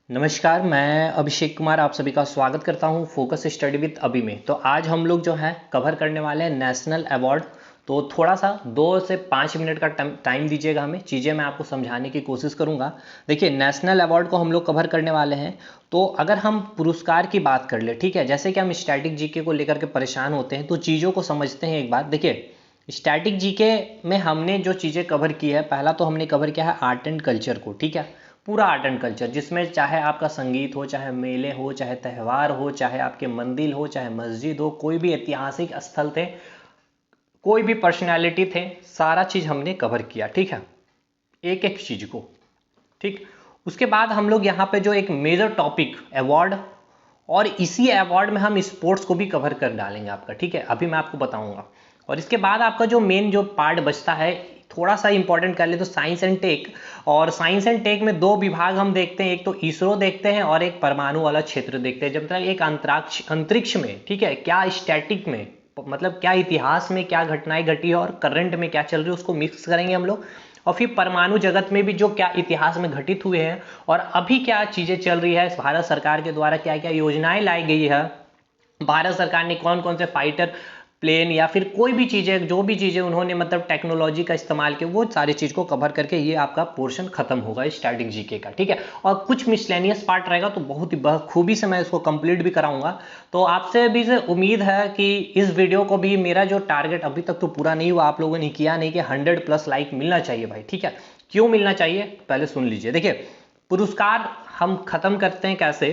नमस्कार, मैं अभिषेक कुमार आप सभी का स्वागत करता हूं फोकस स्टडी विद अभी में। तो आज हम लोग जो है कवर करने वाले हैं नेशनल अवार्ड। तो थोड़ा सा 2 से 5 मिनट का टाइम दीजिएगा हमें, चीज़ें मैं आपको समझाने की कोशिश करूंगा। देखिए, नेशनल अवार्ड को हम लोग कवर करने वाले हैं। तो अगर हम पुरस्कार की बात कर ले, ठीक है, जैसे कि हम स्टैटिक जीके को लेकर के परेशान होते हैं, तो चीज़ों को समझते हैं एक बार। देखिए, स्टैटिक जीके में हमने जो चीज़ें कवर की है, पहला तो हमने कवर किया है आर्ट एंड कल्चर को, ठीक है, पूरा आर्ट एंड कल्चर, जिसमें चाहे आपका संगीत हो, चाहे मेले हो, चाहे त्यौहार हो, चाहे आपके मंदिर हो, चाहे मस्जिद हो, कोई भी ऐतिहासिक स्थल थे, कोई भी पर्सनैलिटी थे, सारा चीज़ हमने कवर किया, ठीक है, एक एक चीज़ को। ठीक, उसके बाद हम लोग यहाँ पे जो एक मेजर टॉपिक अवार्ड, और इसी अवार्ड में हम स्पोर्ट्स को भी कवर कर डालेंगे आपका, ठीक है, अभी मैं आपको बताऊंगा। और इसके बाद आपका जो मेन जो पार्ट बचता है, थोड़ा सा इंपॉर्टेंट कर ले तो साइंस एंड टेक। और साइंस एंड टेक में 2 विभाग हम देखते हैं, एक तो इसरो देखते हैं और एक परमाणु वाला क्षेत्र देखते हैं। जब तक एक अंतरिक्ष में, ठीक है, क्या स्टैटिक में, मतलब क्या इतिहास में क्या घटनाएं घटी है और करंट में क्या चल रही है, उसको मिक्स करेंगे हम लोग। और फिर परमाणु जगत में भी जो क्या इतिहास में घटित हुए हैं और अभी क्या चीजें चल रही है, भारत सरकार के द्वारा क्या क्या योजनाएं लाई गई है, भारत सरकार ने कौन कौन से फाइटर प्लेन या फिर कोई भी चीज़ें, जो भी चीज़ें उन्होंने मतलब टेक्नोलॉजी का इस्तेमाल किया, वो सारी चीज़ को कवर करके ये आपका पोर्शन खत्म होगा स्टैटिक जीके का, ठीक है। और कुछ मिसलेनियस पार्ट रहेगा, तो बहुत ही बखूबी से मैं इसको कंप्लीट भी कराऊंगा। तो आपसे भी से उम्मीद है कि इस वीडियो को भी, मेरा जो टारगेट अभी तक तो पूरा नहीं हुआ, आप लोगों ने किया नहीं, कि 100+ लाइक मिलना चाहिए भाई, ठीक है। क्यों मिलना चाहिए पहले सुन लीजिए। देखिए, पुरस्कार हम खत्म करते हैं कैसे,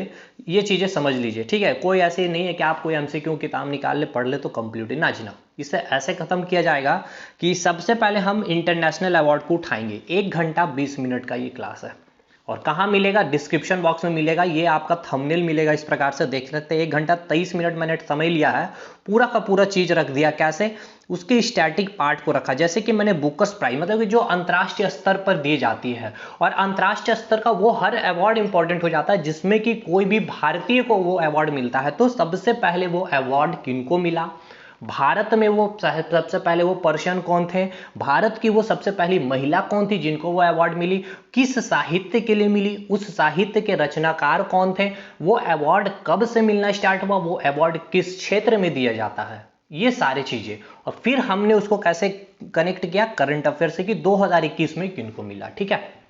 ये चीजें समझ लीजिए, ठीक है। कोई ऐसे नहीं है कि आप कोई एमसीक्यू किताब निकाल ले, पढ़ ले तो कंप्लीट है ना जी ना। इसे ऐसे खत्म किया जाएगा कि सबसे पहले हम इंटरनेशनल अवार्ड को उठाएंगे। 1 घंटा 20 मिनट का ये क्लास है। और कहाँ मिलेगा? डिस्क्रिप्शन बॉक्स में मिलेगा, ये आपका थंबनेल मिलेगा। इस प्रकार से देख सकते हैं। 1 घंटा 23 मिनट मैंने समय लिया है, पूरा का पूरा चीज रख दिया। कैसे? उसके स्टैटिक पार्ट को रखा, जैसे कि मैंने बुकस प्राइज, मतलब कि जो अंतर्राष्ट्रीय स्तर पर दी जाती है, और अंतर्राष्ट्रीय स्तर का वो हर अवार्ड इंपॉर्टेंट हो जाता है जिसमें कि कोई भी भारतीय को वो अवार्ड मिलता है। तो सबसे पहले वो अवार्ड किनको मिला, भारत में वो सबसे पहले वो पर्सन कौन थे, भारत की वो सबसे पहली महिला कौन थी जिनको वो अवार्ड मिली, किस साहित्य के लिए मिली, उस साहित्य के रचनाकार कौन थे, वो अवार्ड कब से मिलना स्टार्ट हुआ, वो अवार्ड किस क्षेत्र में दिया जाता है, ये सारी चीजें। और फिर हमने उसको कैसे कनेक्ट किया करंट अफेयर से कि 2021 में किनको मिला, ठीक है।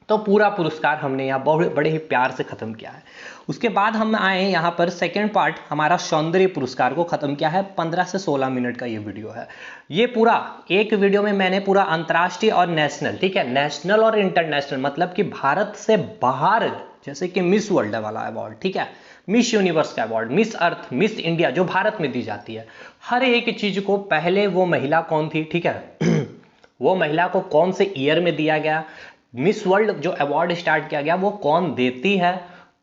तो पूरा पुरस्कार हमने यहाँ बड़े ही प्यार से खत्म किया है। उसके बाद हम आए यहाँ पर सेकंड पार्ट, हमारा सौंदर्य पुरस्कार को खत्म किया है। 15 से 16 मिनट का ये वीडियो है। ये पूरा एक वीडियो में मैंने पूरा अंतर्राष्ट्रीय और नेशनल, ठीक है, नेशनल और इंटरनेशनल, मतलब कि भारत से बाहर, जैसे कि मिस वर्ल्ड वाला अवार्ड, ठीक है, मिस यूनिवर्स का award, Miss Earth, miss India जो भारत में दी जाती है, हर एक चीज को पहले वो महिला कौन थी, ठीक है, वो महिला को कौन से ईयर में दिया गया, मिस वर्ल्ड जो अवार्ड स्टार्ट किया गया वो कौन देती है,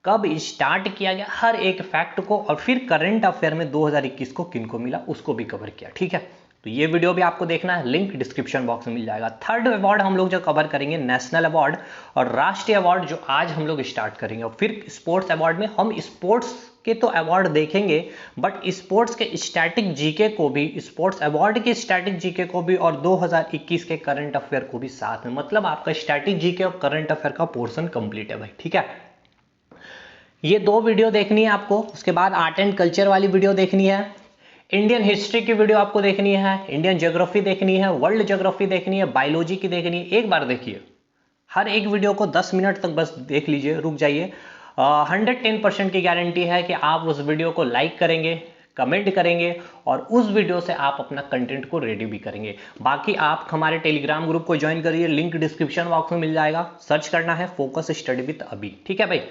कब स्टार्ट किया गया, हर एक फैक्ट को। और फिर करंट अफेयर में 2021 को किनको मिला उसको भी कवर किया, ठीक है। तो ये वीडियो भी आपको देखना है, लिंक डिस्क्रिप्शन बॉक्स में मिल जाएगा। थर्ड अवार्ड हम लोग जो कवर करेंगे नेशनल अवार्ड और राष्ट्रीय अवार्ड, जो आज हम लोग स्टार्ट करेंगे। और फिर स्पोर्ट्स अवार्ड में हम स्पोर्ट्स के तो अवार्ड देखेंगे, बट स्पोर्ट्स के स्टैटिक जीके को भी, स्पोर्ट्स अवार्ड के स्टैटिक जीके को भी, और 2021 के करंट अफेयर को भी साथ में। मतलब आपका स्टैटिक जीके और करंट अफेयर का पोर्शन कंप्लीट है भाई, ठीक है। ये 2 वीडियो देखनी है आपको। उसके बाद आर्ट एंड कल्चर वाली वीडियो देखनी है, इंडियन हिस्ट्री की वीडियो आपको देखनी है, इंडियन ज्योग्राफी देखनी है, वर्ल्ड ज्योग्राफी देखनी है, बायोलॉजी की देखनी है। एक बार देखिए, हर एक वीडियो को 10 मिनट तक बस देख लीजिए, रुक जाइए। 110% की गारंटी है कि आप उस वीडियो को लाइक करेंगे, कमेंट करेंगे, और उस वीडियो से आप अपना कंटेंट को रेडी भी करेंगे। बाकी आप हमारे टेलीग्राम ग्रुप को ज्वाइन करिए, लिंक डिस्क्रिप्शन बॉक्स में मिल जाएगा। सर्च करना है फोकस स्टडी विद अभी, ठीक है भाई।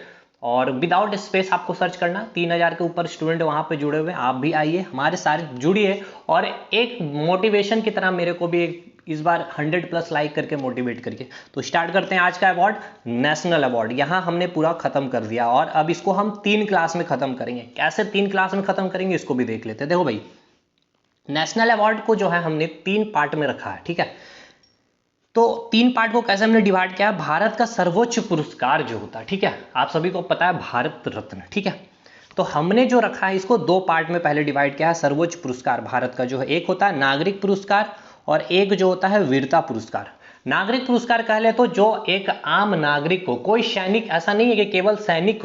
और विदाउट स्पेस आपको सर्च करना, 3000 के ऊपर स्टूडेंट वहां पे जुड़े हुए हैं, आप भी आइए हमारे सारे जुड़िए, और एक मोटिवेशन की तरह मेरे को भी एक इस बार 100+ लाइक करके मोटिवेट करके। तो स्टार्ट करते हैं आज का अवार्ड, नेशनल अवार्ड। यहाँ हमने पूरा खत्म कर दिया, और अब इसको हम 3 क्लास में खत्म करेंगे। कैसे 3 क्लास में खत्म करेंगे इसको भी देख लेते हैं। देखो भाई, नेशनल अवार्ड को जो है हमने 3 पार्ट में रखा है, ठीक है। तो 3 पार्ट को कैसे हमने डिवाइड किया? भारत का सर्वोच्च पुरस्कार जो होता है, ठीक है, आप सभी को पता है, भारत रत्न, ठीक है। तो हमने जो रखा है इसको 2 पार्ट में पहले डिवाइड किया है। सर्वोच्च पुरस्कार भारत का जो है, एक होता है नागरिक पुरस्कार और एक जो होता है वीरता पुरस्कार। नागरिक पुरस्कार कह ले तो जो एक आम नागरिक को, कोई सैनिक, ऐसा नहीं है कि केवल सैनिक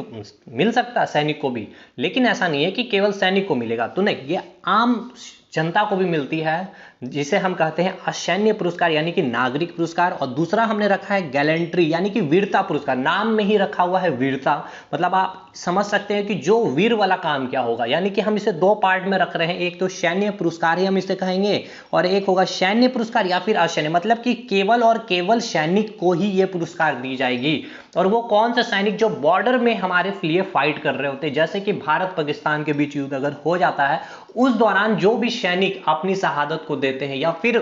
मिल सकता है, सैनिक को भी, लेकिन ऐसा नहीं है कि केवल सैनिक को मिलेगा, तो नहीं, ये आम जनता को भी मिलती है, जिसे हम कहते हैं असैन्य पुरस्कार यानी कि नागरिक पुरस्कार। और दूसरा हमने रखा है गैलेंट्री यानी कि वीरता पुरस्कार, नाम में ही रखा हुआ है वीरता, मतलब आप समझ सकते हैं कि जो वीर वाला काम क्या होगा, यानी कि हम इसे दो पार्ट में रख रहे हैं, एक तो सैन्य पुरस्कार ही हम इसे कहेंगे और एक होगा सैन्य पुरस्कार या फिर असैन्य, मतलब कि केवल और केवल सैनिक को ही ये पुरस्कार दी जाएगी। और वो कौन सा सैनिक, जो बॉर्डर में हमारे लिए फाइट कर रहे होते हैं, जैसे कि भारत पाकिस्तान के बीच युद्ध अगर हो जाता है, उस दौरान जो भी सैनिक अपनी शहादत को देते हैं या फिर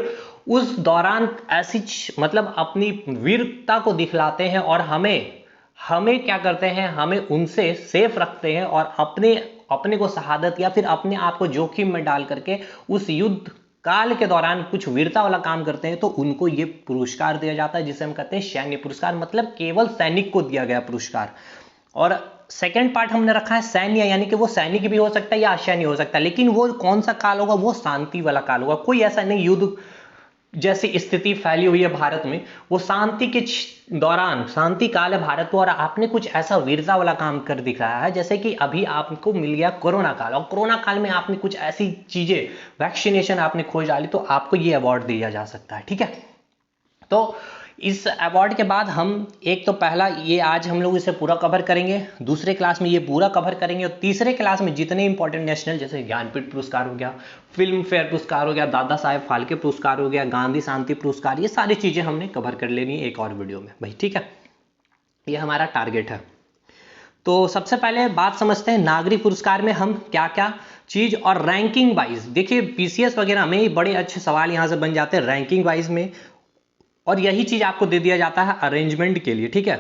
उस दौरान ऐसी मतलब अपनी वीरता को दिखलाते हैं और हमें क्या करते हैं, हमें उनसे सेफ रखते हैं और अपने को शहादत या फिर अपने आप को जोखिम में डाल करके उस युद्ध काल के दौरान कुछ वीरता वाला काम करते हैं, तो उनको ये पुरस्कार दिया जाता है, जिसे हम कहते हैं सैन्य पुरस्कार, मतलब केवल सैनिक को दिया गया पुरस्कार। और सेकेंड पार्ट हमने रखा है सैन्य, यानी कि वो सैनिक भी हो सकता है या असैन्य हो सकता है, लेकिन वो कौन सा काल होगा, वो शांति वाला काल होगा। कोई ऐसा नहीं युद्ध जैसी स्थिति फैली हुई है भारत में, वो शांति के दौरान, शांति काल है भारत को, और आपने कुछ ऐसा वीरता वाला काम कर दिख रहा है, जैसे कि अभी आपको मिल गया कोरोना काल, और कोरोना काल में आपने कुछ ऐसी चीजें, वैक्सीनेशन आपने खोज डाली, तो आपको ये अवार्ड दिया जा सकता है। ठीक है, तो इस अवार्ड के बाद हम एक तो पहला ये आज हम लोग इसे पूरा कवर करेंगे, दूसरे क्लास में ये पूरा कवर करेंगे, और तीसरे क्लास में जितने इंपॉर्टेंट नेशनल, जैसे ज्ञानपीठ पुरस्कार हो गया, फिल्म फेयर पुरस्कार हो गया, दादा साहेब फाल्के पुरस्कार हो गया, गांधी शांति पुरस्कार, ये सारी चीजें हमने कवर कर लेनी है एक और वीडियो में भाई। ठीक है, ये हमारा टारगेट है। तो सबसे पहले बात समझते हैं नागरिक पुरस्कार में हम क्या क्या चीज, और रैंकिंग वाइज देखिए पीसीएस वगैरह में बड़े अच्छे सवाल यहां से बन जाते हैं रैंकिंग वाइज में, और यही चीज आपको दे दिया जाता है अरेंजमेंट के लिए। ठीक है,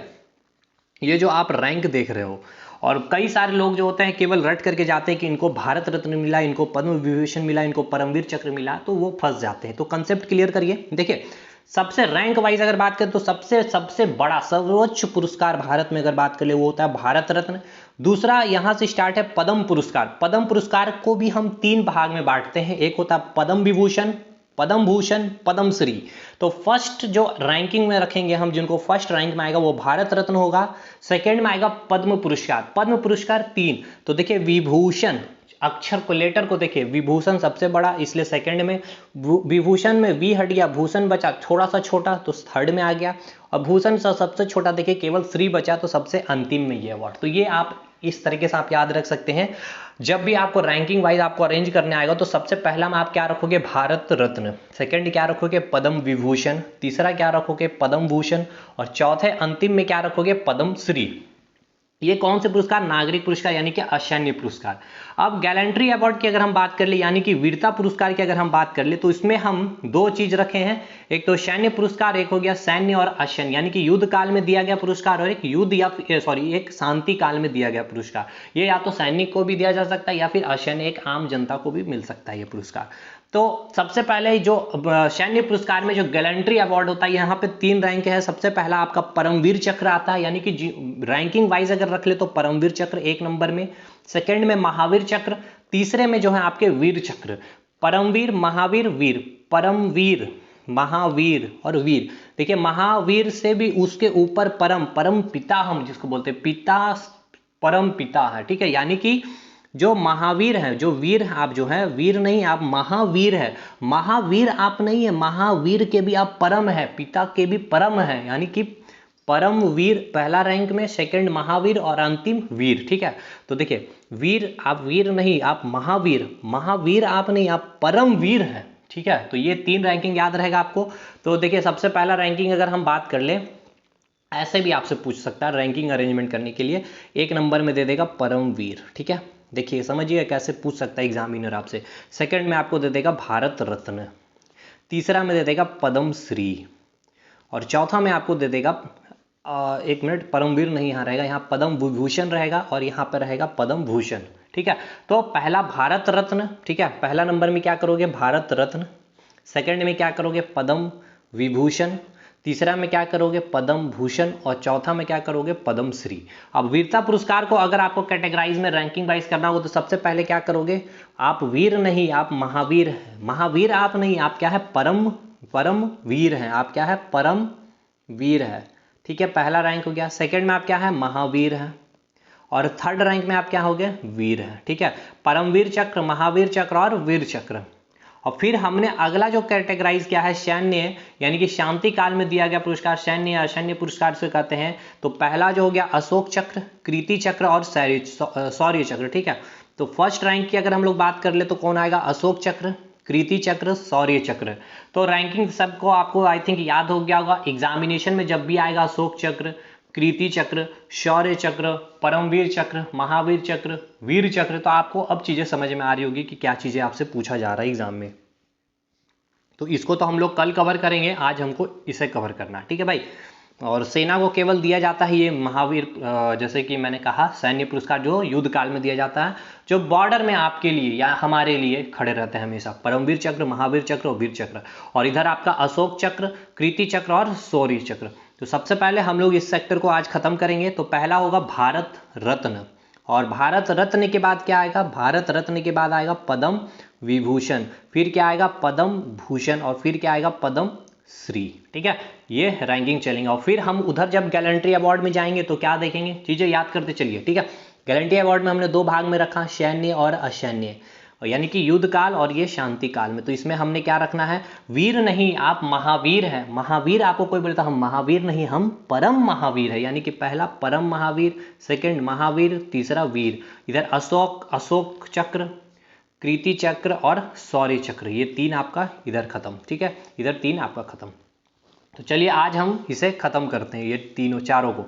ये जो आप रैंक देख रहे हो, और कई सारे लोग जो होते हैं केवल रट करके जाते हैं कि इनको भारत रत्न मिला, इनको पद्म विभूषण मिला, इनको परमवीर चक्र मिला, तो वो फंस जाते हैं। तो कंसेप्ट क्लियर करिए। देखिए सबसे रैंक वाइज अगर बात करें तो सबसे बड़ा सर्वोच्च पुरस्कार भारत में अगर बात कर ले वो होता है भारत रत्न। दूसरा यहां से स्टार्ट है पद्म पुरस्कार। पद्म पुरस्कार को भी हम तीन भाग में बांटते हैं, एक होता है पद्म विभूषण, पद्म भूषण, पद्म श्री। तो फर्स्ट जो रैंकिंग में रखेंगे हम, जिनको फर्स्ट रैंक में आएगा वो भारत रत्न होगा, सेकंड में आएगा पद्म पुरस्कार। पद्म पुरस्कार तीन, तो देखिए विभूषण, अक्षर को लेटर को देखिए, विभूषण सबसे बड़ा इसलिए सेकंड में, विभूषण में वी हट गया, भूषण बचा थोड़ा सा छोटा तो थर्ड में आ गया, और भूषण सबसे छोटा देखिए केवल श्री बचा तो सबसे अंतिम में ये अवार्ड। तो ये आप इस तरीके से आप याद रख सकते हैं। जब भी आपको रैंकिंग वाइज आपको अरेंज करने आएगा तो सबसे पहला में आप क्या रखोगे, भारत रत्न, सेकंड क्या रखोगे, पद्म विभूषण, तीसरा क्या रखोगे, पद्म भूषण, और चौथे अंतिम में क्या रखोगे, पद्म श्री। ये कौन से पुरस्कार, नागरिक पुरस्कार यानी कि असैन्य पुरस्कार। अब गैलेंट्री अवार्ड की अगर हम बात कर ले यानी कि वीरता पुरस्कार की अगर हम बात कर ले, तो इसमें हम दो चीज रखे हैं, एक तो सैन्य पुरस्कार, एक हो गया सैन्य और असैन्य, यानी कि युद्ध काल में दिया गया पुरस्कार, और एक युद्ध या एक शांति काल में दिया गया पुरस्कार। ये या तो सैनिक को भी दिया जा सकता है या फिर असैन्य एक आम जनता को भी मिल सकता है ये पुरस्कार। तो सबसे पहले जो सैन्य पुरस्कार में जो गैलेंट्री अवार्ड होता है, यहाँ पे तीन रैंक है। सबसे पहला आपका परमवीर चक्र आता है, यानी कि रैंकिंग वाइज अगर रख ले तो परमवीर चक्र एक नंबर में, सेकंड में महावीर चक्र, तीसरे में जो है आपके वीर चक्र। परमवीर, महावीर, वीर, परमवीर, महावीर और वीर। देखिए महावीर से भी उसके ऊपर परम पिता हम जिसको बोलते हैं, पिता परम पिता है। ठीक है, यानी कि जो महावीर है, जो वीर है आप, जो है वीर नहीं आप महावीर है, महावीर आप नहीं है, महावीर के भी आप परम है, पिता के भी परम है, यानी कि परम वीर पहला रैंक में, सेकंड महावीर और अंतिम वीर। ठीक है, तो देखिए वीर आप वीर नहीं आप महावीर, महावीर आप नहीं आप परम वीर है। ठीक है, तो ये तीन रैंकिंग याद रहेगा आपको। तो देखिए सबसे पहला रैंकिंग अगर हम बात कर ले, ऐसे भी आपसे पूछ सकता है रैंकिंग अरेंजमेंट करने के लिए, एक नंबर में दे देगा परमवीर। ठीक है, देखिए समझिए कैसे पूछ सकता है एग्जामिनर आपसे। सेकंड में आपको दे देगा भारत रत्न, तीसरा में दे देगा पद्म श्री, और चौथा में आपको दे देगा एक मिनट, परमवीर नहीं यहाँ रहेगा, यहाँ पद्म विभूषण रहेगा और यहाँ पर रहेगा पद्म भूषण। ठीक है, तो पहला भारत रत्न, ठीक है, पहला नंबर में क्या करोगे भारत रत्न, सेकंड में क्या करोगे पद्म विभूषण, तीसरा में क्या करोगे पद्म भूषण, और चौथा में क्या करोगे पद्म श्री। अब वीरता पुरस्कार को अगर आपको कैटेगराइज में रैंकिंग वाइज करना हो तो सबसे पहले क्या करोगे, आप वीर नहीं आप महावीर है, महावीर आप नहीं आप क्या है परम परम वीर हैं, आप क्या है, परम वीर है, ठीक है, पहला रैंक हो गया। सेकंड में आप क्या है, महावीर हैं, और थर्ड रैंक में आप क्या हो गए, वीर है, ठीक है, परमवीर चक्र, महावीर चक्र और वीर चक्र। और फिर हमने अगला जो कैटेगराइज किया है सैन्य, यानी कि शांति काल में दिया गया पुरस्कार सैन्य या सैन्य पुरस्कार से कहते हैं। तो पहला जो हो गया अशोक चक्र, कीर्ति चक्र और शौर्य चक्र, ठीक है। तो फर्स्ट रैंक की अगर हम लोग बात कर ले तो कौन आएगा, अशोक चक्र, कीर्ति चक्र, शौर्य चक्र। तो रैंकिंग सबको आपको आई थिंक याद हो गया होगा, एग्जामिनेशन में जब भी आएगा अशोक चक्र, कीर्ति चक्र, शौर्य चक्र, परमवीर चक्र, महावीर चक्र, वीर चक्र, तो आपको अब चीजें समझ में आ रही होगी कि क्या चीजें आपसे पूछा जा रहा है एग्जाम में। तो इसको तो हम लोग कल कवर करेंगे, आज हमको इसे कवर करना है, ठीक है भाई। और सेना को केवल दिया जाता है ये महावीर, जैसे कि मैंने कहा सैन्य पुरस्कार जो युद्ध काल में दिया जाता है, जो बॉर्डर में आपके लिए या हमारे लिए खड़े रहते हैं हमेशा, परमवीर चक्र, महावीर चक्र और वीर चक्र। और इधर आपका अशोक चक्र, कीर्ति चक्र और शौर्य चक्र। तो सबसे पहले हम लोग इस सेक्टर को आज खत्म करेंगे। तो पहला होगा भारत रत्न, और भारत रत्न के बाद क्या आएगा, भारत रत्न के बाद आएगा पद्म विभूषण, फिर क्या आएगा, पद्म भूषण, और फिर क्या आएगा, पद्म श्री, ठीक है। ये रैंकिंग चलेंगे। और फिर हम उधर जब गैलेंट्री अवार्ड में जाएंगे तो क्या देखेंगे, चीजें याद करते चलिए, ठीक है। गैलेंट्री अवार्ड में हमने दो भाग में रखा, सैन्य और असैन्य, यानी कि युद्ध काल और ये शांति काल में। तो इसमें हमने क्या रखना है, वीर नहीं, आप महावीर हैं। महावीर आपको कोई बोलता हम महावीर नहीं, हम परम महावीर है, यानी कि पहला परम महावीर, सेकंड महावीर, तीसरा वीर। इधर अशोक चक्र, कीर्ति चक्र और शौर्य चक्र, ये तीन आपका इधर खत्म, ठीक है, इधर तीन आपका खत्म। तो चलिए आज हम इसे खत्म करते हैं, ये तीनों चारों को।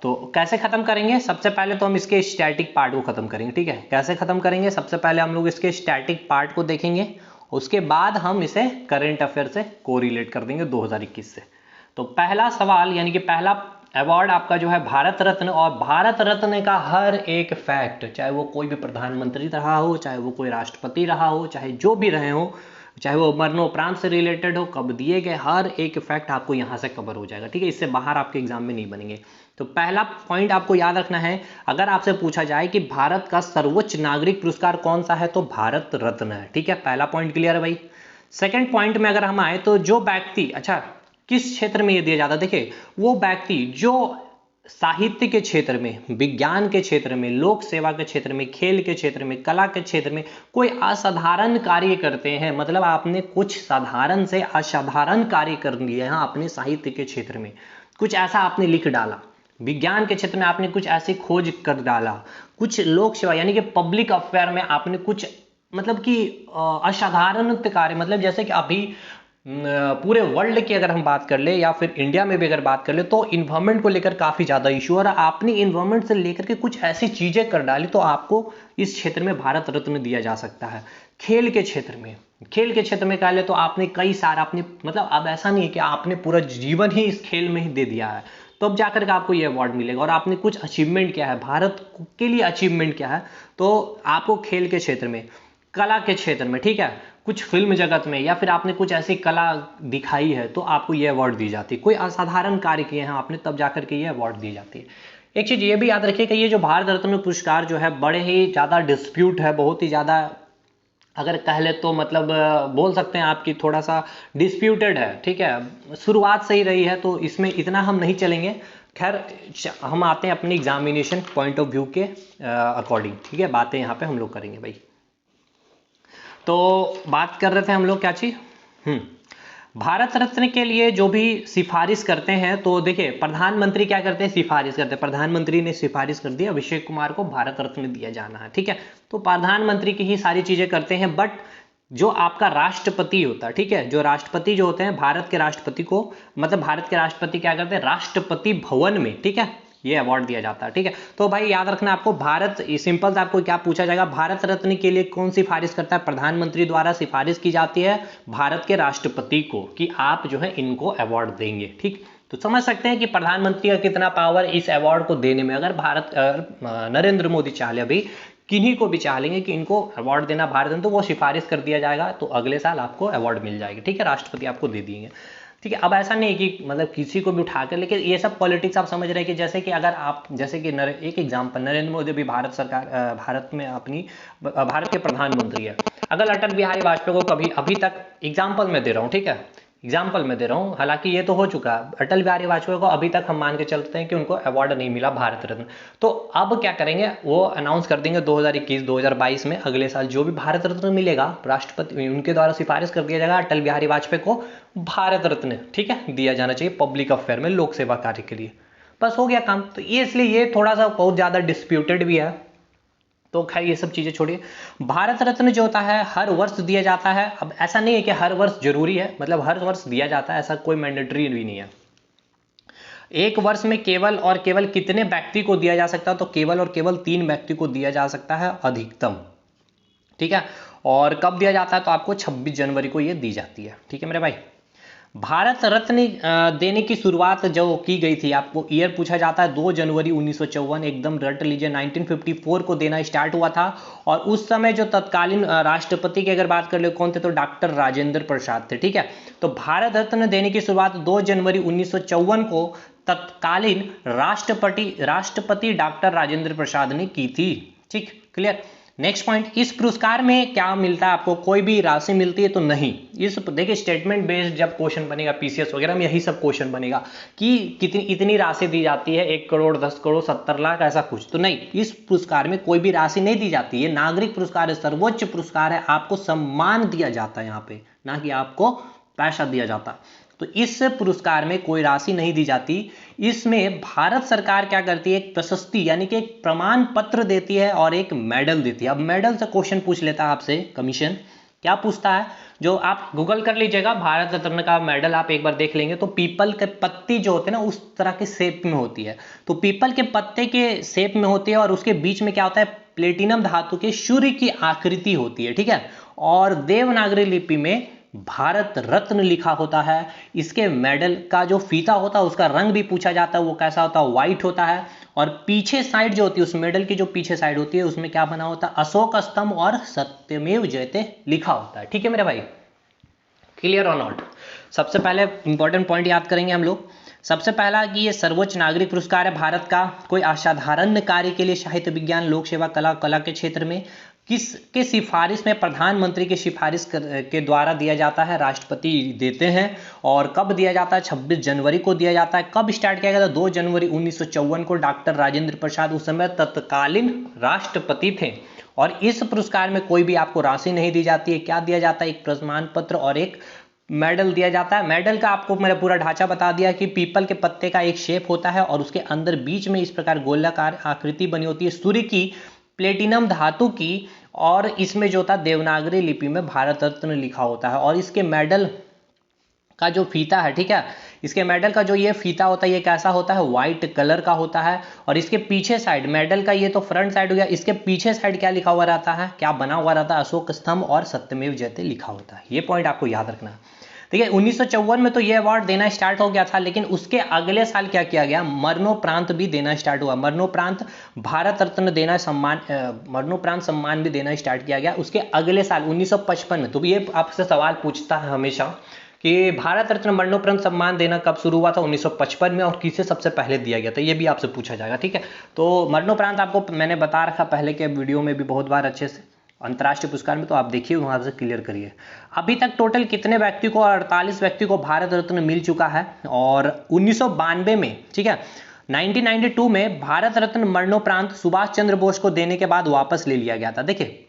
तो कैसे खत्म करेंगे, सबसे पहले तो हम इसके स्टैटिक पार्ट को खत्म करेंगे, ठीक है। कैसे खत्म करेंगे, सबसे पहले हम लोग इसके स्टैटिक पार्ट को देखेंगे, उसके बाद हम इसे करंट अफेयर से कोरिलेट कर देंगे 2021 से। तो पहला सवाल यानी कि पहला अवार्ड आपका जो है भारत रत्न, और भारत रत्न का हर एक फैक्ट, चाहे वो कोई भी प्रधानमंत्री रहा हो, चाहे वो कोई राष्ट्रपति रहा हो, चाहे जो भी रहे हो, चाहे वो मरणोपरांत से रिलेटेड हो, कब दिए गए, हर एक फैक्ट आपको यहाँ से कवर हो जाएगा, ठीक है। इससे बाहर आपके एग्जाम में नहीं बनेंगे। तो पहला पॉइंट आपको याद रखना है, अगर आपसे पूछा जाए कि भारत का सर्वोच्च नागरिक पुरस्कार कौन सा है, तो भारत रत्न है, ठीक है। पहला पॉइंट क्लियर है भाई। सेकंड पॉइंट में अगर हम आए तो जो व्यक्ति, अच्छा किस क्षेत्र में ये दिया जाता है, देखिए वो व्यक्ति जो साहित्य के क्षेत्र में, विज्ञान के क्षेत्र में, लोक सेवा के क्षेत्र में, खेल के क्षेत्र में, कला के क्षेत्र में कोई असाधारण कार्य करते हैं, मतलब आपने कुछ साधारण से असाधारण कार्य कर लिया है अपने साहित्य के क्षेत्र में, कुछ ऐसा आपने लिख डाला, विज्ञान के क्षेत्र में आपने कुछ ऐसी खोज कर डाला, कुछ लोक सेवा यानी कि पब्लिक अफेयर में आपने कुछ मतलब कि असाधारण कार्य, मतलब जैसे कि अभी पूरे वर्ल्ड की अगर हम बात कर ले या फिर इंडिया में भी अगर बात कर ले तो इन्वायरमेंट को लेकर काफी ज्यादा इशू, और आपने इन्वायरमेंट से लेकर के कुछ ऐसी चीजें कर डाली तो आपको इस क्षेत्र में भारत रत्न दिया जा सकता है। खेल के क्षेत्र में, खेल के क्षेत्र में कह ले तो आपने कई सारा आपने मतलब अब ऐसा नहीं है कि आपने पूरा जीवन ही इस खेल में ही दे दिया है तो अब जाकर के आपको ये अवार्ड मिलेगा, और आपने कुछ अचीवमेंट किया है, भारत के लिए अचीवमेंट किया है, तो आपको खेल के क्षेत्र में, कला के क्षेत्र में, ठीक है, कुछ फिल्म जगत में, या फिर आपने कुछ ऐसी कला दिखाई है तो आपको ये अवार्ड दी जाती है। कोई असाधारण कार्य किए हैं आपने तब जाकर के ये अवार्ड दी जाती है। एक चीज ये भी याद रखिए कि ये जो भारत रत्न पुरस्कार जो है बड़े ही ज्यादा डिस्प्यूट है, बहुत ही ज्यादा अगर कह ले तो मतलब बोल सकते हैं आपकी थोड़ा सा डिस्प्यूटेड है, ठीक है, शुरुआत सही रही है तो इसमें इतना हम नहीं चलेंगे। खैर हम आते हैं अपनी एग्जामिनेशन पॉइंट ऑफ व्यू के अकॉर्डिंग, ठीक है, बातें यहाँ पे हम लोग करेंगे भाई। तो बात कर रहे थे हम लोग क्या चीज, भारत रत्न के लिए जो भी सिफारिश करते हैं, तो देखिए प्रधानमंत्री क्या करते हैं, सिफारिश करते हैं। प्रधानमंत्री ने सिफारिश कर दी अभिषेक कुमार को भारत रत्न दिया जाना है, ठीक है, तो प्रधानमंत्री की ही सारी चीजें करते हैं। बट जो आपका राष्ट्रपति होता है, ठीक है, जो राष्ट्रपति जो होते हैं भारत के राष्ट्रपति को, मतलब भारत के राष्ट्रपति क्या करते हैं, राष्ट्रपति भवन में, ठीक है, ये अवार्ड दिया जाता है, ठीक है। तो भाई याद रखना आपको, भारत सिंपल से आपको क्या पूछा जाएगा, भारत रत्न के लिए कौन सिफारिश करता है, प्रधानमंत्री द्वारा सिफारिश की जाती है भारत के राष्ट्रपति को कि आप जो है इनको अवार्ड देंगे, ठीक। तो समझ सकते हैं कि प्रधानमंत्री का कितना पावर इस अवार्ड को देने में। अगर नरेंद्र मोदी चाह ले अभी किन्हीं को भी चाह लेंगे कि इनको अवार्ड देना भारत रत्न, तो वो सिफारिश कर दिया जाएगा, तो अगले साल आपको अवार्ड मिल जाएगी, ठीक है, राष्ट्रपति आपको दे देंगे, ठीक है। अब ऐसा नहीं कि मतलब किसी को भी उठाकर, लेकिन ये सब पॉलिटिक्स आप समझ रहे हैं कि जैसे कि अगर आप जैसे कि एक एग्जांपल, नरेंद्र मोदी भी भारत सरकार भारत में अपनी भारत के प्रधानमंत्री है, अगर अटल बिहारी वाजपेयी को कभी अभी तक एग्जांपल मैं दे रहा हूँ, ठीक है, एग्जाम्पल मैं दे रहा हूँ, हालांकि ये तो हो चुका है। अटल बिहारी वाजपेयी को अभी तक हम मान के चलते हैं कि उनको अवार्ड नहीं मिला भारत रत्न। तो अब क्या करेंगे, वो अनाउंस कर देंगे 2021 2022 में, अगले साल जो भी भारत रत्न मिलेगा राष्ट्रपति उनके द्वारा सिफारिश कर दिया जाएगा अटल बिहारी वाजपेयी को भारत रत्न, ठीक है, दिया जाना चाहिए पब्लिक अफेयर में लोक सेवा कार्य के लिए। बस हो गया काम। तो ये इसलिए ये थोड़ा सा बहुत ज़्यादा डिस्प्यूटेड भी है। तो खैर ये सब चीज़ें छोड़िए। भारत रत्न जो होता है हर वर्ष दिया जाता है। अब ऐसा नहीं है कि हर वर्ष जरूरी है, मतलब हर वर्ष दिया जाता है, ऐसा कोई मैंडेटरी भी नहीं है। एक वर्ष में केवल और केवल कितने व्यक्ति को दिया जा सकता है, तो केवल और केवल 3 व्यक्ति को दिया जा सकता है अधिकतम, ठीक है। और कब दिया जाता है, तो आपको 26 जनवरी को ये दी जाती है, ठीक है मेरे भाई। भारत रत्न देने की शुरुआत जो की गई थी, आपको ईयर पूछा जाता है 2 जनवरी 1954, एकदम रट लीजिए, 1954 को देना स्टार्ट हुआ था। और उस समय जो तत्कालीन राष्ट्रपति की अगर बात कर ले कौन थे, तो डॉक्टर राजेंद्र प्रसाद थे, ठीक है। तो भारत रत्न देने की शुरुआत 2 जनवरी 1954 को तत्कालीन राष्ट्रपति डॉक्टर राजेंद्र प्रसाद ने की थी, ठीक, क्लियर। नेक्स्ट पॉइंट, इस पुरस्कार में क्या मिलता है आपको, कोई भी राशि मिलती है तो नहीं। इस देखिए स्टेटमेंट बेस्ड जब क्वेश्चन बनेगा पीसीएस वगैरह में यही सब क्वेश्चन बनेगा कि कितनी इतनी राशि दी जाती है, 1 करोड़ 10 करोड़ 70 लाख ऐसा कुछ, तो नहीं, इस पुरस्कार में कोई भी राशि नहीं दी जाती है। नागरिक पुरस्कार है, सर्वोच्च पुरस्कार है, आपको सम्मान दिया जाता है यहाँ पे, ना कि आपको पैसा दिया जाता है। तो इस पुरस्कार में कोई राशि नहीं दी जाती। इसमें भारत सरकार क्या करती है, एक प्रशस्ति यानी कि एक प्रमाण पत्र देती है और एक मेडल देती है। अब मेडल से क्वेश्चन पूछ लेता है आपसे कमीशन, क्या पूछता है, जो आप गूगल कर लीजिएगा भारत रत्न का मेडल आप एक बार देख लेंगे तो पीपल के पत्ती जो होते हैं ना उस तरह के शेप में होती है। तो पीपल के पत्ते के शेप में होती है और उसके बीच में क्या होता है, प्लेटिनम धातु के सूर्य की आकृति होती है, ठीक है। और देवनागरी लिपि में भारत रत्न लिखा होता है। इसके मेडल का जो फीता होता है उसका रंग भी पूछा जाता है, वो कैसा होता है, व्हाइट होता है। और पीछे साइड जो होती है, उस मेडल की जो पीछे साइड होती है उसमें क्या बना होता है, अशोक स्तंभ और सत्यमेव जयते लिखा होता है, ठीक है मेरे भाई, क्लियर और नॉट। सबसे पहले इंपॉर्टेंट पॉइंट याद करेंगे हम लोग। सबसे पहला कि ये सर्वोच्च नागरिक पुरस्कार है भारत का, कोई असाधारण कार्य के लिए, साहित्य विज्ञान लोक सेवा कला के क्षेत्र में, किसके सिफारिश में, प्रधानमंत्री की सिफारिश के द्वारा दिया जाता है, राष्ट्रपति देते हैं। और कब दिया जाता है, 26 जनवरी को दिया जाता है। कब स्टार्ट किया गया था, 2 जनवरी 1954 को, डॉक्टर राजेंद्र प्रसाद उस समय तत्कालीन राष्ट्रपति थे। और इस पुरस्कार में कोई भी आपको राशि नहीं दी जाती है। क्या दिया जाता है, एक प्रमाण पत्र और एक मेडल दिया जाता है। मेडल का आपको मैंने पूरा ढांचा बता दिया कि पीपल के पत्ते का एक शेप होता है और उसके अंदर बीच में इस प्रकार गोलाकार आकृति बनी होती है सूर्य की, प्लेटिनम धातु की, और इसमें जो होता है देवनागरी लिपि में भारत रत्न लिखा होता है। और इसके मेडल का जो फीता है, ठीक है, इसके मेडल का जो ये फीता होता है ये कैसा होता है, व्हाइट कलर का होता है। और इसके पीछे साइड, मेडल का ये तो फ्रंट साइड हो गया, इसके पीछे साइड क्या लिखा हुआ रहता है, क्या बना हुआ रहता है, अशोक स्तंभ और सत्यमेव जयते लिखा होता है। ये पॉइंट आपको याद रखना है। देखिए 1954 में तो ये अवार्ड देना स्टार्ट हो गया था, लेकिन उसके अगले साल क्या किया गया, मरणोपरांत भी देना स्टार्ट हुआ। मरणोपरांत भारत रत्न देना सम्मान, मरणोपरांत सम्मान भी देना स्टार्ट किया गया उसके अगले साल 1955 में। तो ये आपसे सवाल पूछता है हमेशा कि भारत रत्न मरणोपरांत सम्मान देना कब शुरू हुआ था, 1955 में, और किसे सबसे पहले दिया गया था, ये भी आपसे पूछा जाएगा, ठीक है। तो मरणोपरांत आपको मैंने बता रखा पहले के वीडियो में भी बहुत बार अच्छे से, अंतर्राष्ट्रीय पुरस्कार में, तो आप देखिए वहां से क्लियर करिए। अभी तक टोटल कितने व्यक्ति को, 48 व्यक्ति को भारत रत्न मिल चुका है। और 1992 में, ठीक है, 1992 में भारत रत्न मरणोपरांत सुभाष चंद्र बोस को देने के बाद वापस ले लिया गया था। देखिए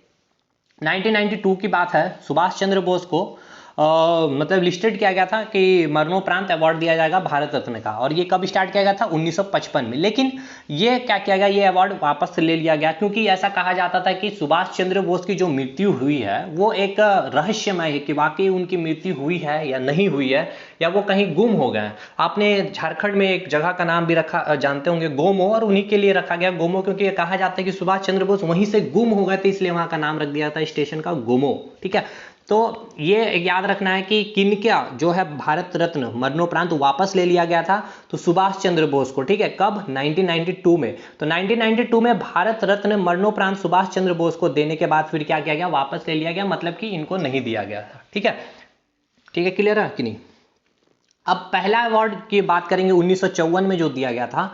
1992 की बात है, सुभाष चंद्र बोस को मतलब लिस्टेड किया गया था कि मरणोपरांत अवार्ड दिया जाएगा भारत रत्न का। और ये कब स्टार्ट किया गया था, 1955 में। लेकिन ये क्या किया गया, ये अवार्ड वापस ले लिया गया, क्योंकि ऐसा कहा जाता था कि सुभाष चंद्र बोस की जो मृत्यु हुई है वो एक रहस्यमय है, कि वाकई उनकी मृत्यु हुई है या नहीं हुई है, या वो कहीं गुम हो गए। आपने झारखंड में एक जगह का नाम भी रखा, जानते होंगे, गोमो, और उन्हीं के लिए रखा गया गोमो, क्योंकि ये कहा जाता है कि सुभाष चंद्र बोस वहीं से गुम हो गए थे, इसलिए वहां का नाम रख दिया था स्टेशन का गोमो, ठीक है। तो ये याद रखना है कि किनका जो है भारत रत्न मरणोपरांत वापस ले लिया गया था, तो सुभाष चंद्र बोस को, ठीक है, कब, 1992 में। तो 1992 में भारत रत्न मरणोपरांत सुभाष चंद्र बोस को देने के बाद फिर क्या किया गया, वापस ले लिया गया, मतलब कि इनको नहीं दिया गया था, ठीक है, ठीक है, क्लियर है कि नहीं। अब पहला अवार्ड की बात करेंगे 1954 में जो दिया गया था,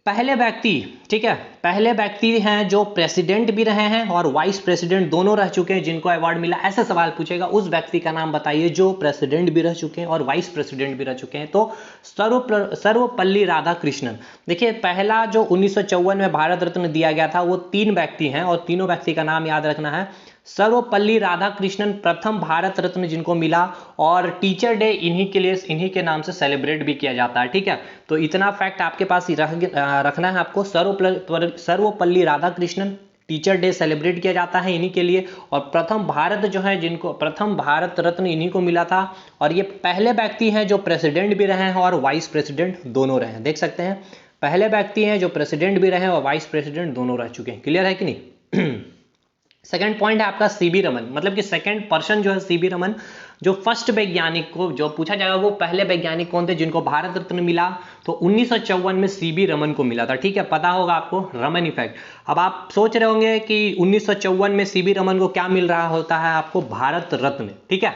पहले व्यक्ति, ठीक है, पहले व्यक्ति हैं जो प्रेसिडेंट भी रहे हैं और वाइस प्रेसिडेंट दोनों रह चुके हैं जिनको अवार्ड मिला, ऐसा सवाल पूछेगा। उस व्यक्ति का नाम बताइए जो प्रेसिडेंट भी रह चुके हैं और वाइस प्रेसिडेंट भी रह चुके हैं। तो सर्वपल्ली राधाकृष्णन। देखिए पहला जो 1954 में भारत रत्न दिया गया था वो 3 व्यक्ति हैं और तीनों व्यक्ति का नाम याद रखना है। सर्वपल्ली राधाकृष्णन प्रथम भारत रत्न जिनको मिला, और टीचर डे इन्हीं के नाम से सेलिब्रेट भी किया जाता है, ठीक है। तो इतना फैक्ट आपके पास ही रखना है आपको। Sarvepalli Radhakrishnan, teacher day celebrate किया जाता है इन्हीं के लिए, और प्रथम भारत जो है जिनको प्रथम भारत रत्न इन्हीं को मिला था। और ये पहले व्यक्ति हैं जो प्रेसिडेंट भी रहे हैं और वाइस प्रेसिडेंट दोनों रहे हैं। देख सकते हैं पहले व्यक्ति हैं जो प्रेसिडेंट भी रहे और वाइस प्रेसिडेंट दोनों रह चुके हैं। क्लियर है कि नहीं? सेकंड पॉइंट है आपका सीबी रमन, मतलब कि सेकंड पर्सन जो है सीबी रमन, जो फर्स्ट वैज्ञानिक को जो पूछा जाएगा वो पहले वैज्ञानिक कौन थे जिनको भारत रत्न मिला, तो 1954 में सीबी रमन को मिला था, ठीक है। पता होगा आपको रमन इफेक्ट। अब आप सोच रहे होंगे कि 1954 में सीबी रमन को क्या मिल रहा होता है, आपको भारत रत्न, ठीक है।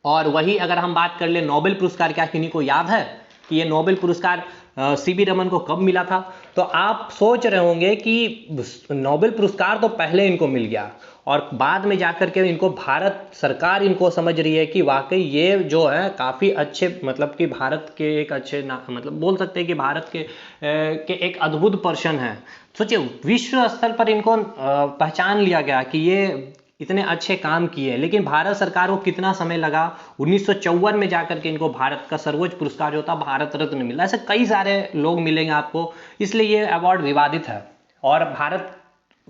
और वही अगर हम बात कर ले नोबेल पुरस्कार, क्या किन्हीं को याद है कि ये नोबेल पुरस्कार सीबी रमन को कब मिला था? तो आप सोच रहे होंगे कि नोबेल पुरस्कार तो पहले इनको मिल गया और बाद में जाकर के इनको भारत सरकार इनको समझ रही है कि वाकई ये जो है काफ़ी अच्छे, मतलब कि भारत के एक अच्छे मतलब बोल सकते हैं कि भारत के एक अद्भुत पर्सन है। सोचिए विश्व स्तर पर इनको पहचान लिया गया कि ये इतने अच्छे काम किए, लेकिन भारत सरकार को कितना समय लगा, 1954 में जाकर के इनको भारत का सर्वोच्च पुरस्कार जो था भारत रत्न मिला। ऐसे कई सारे लोग मिलेंगे आपको, इसलिए ये अवार्ड विवादित है और भारत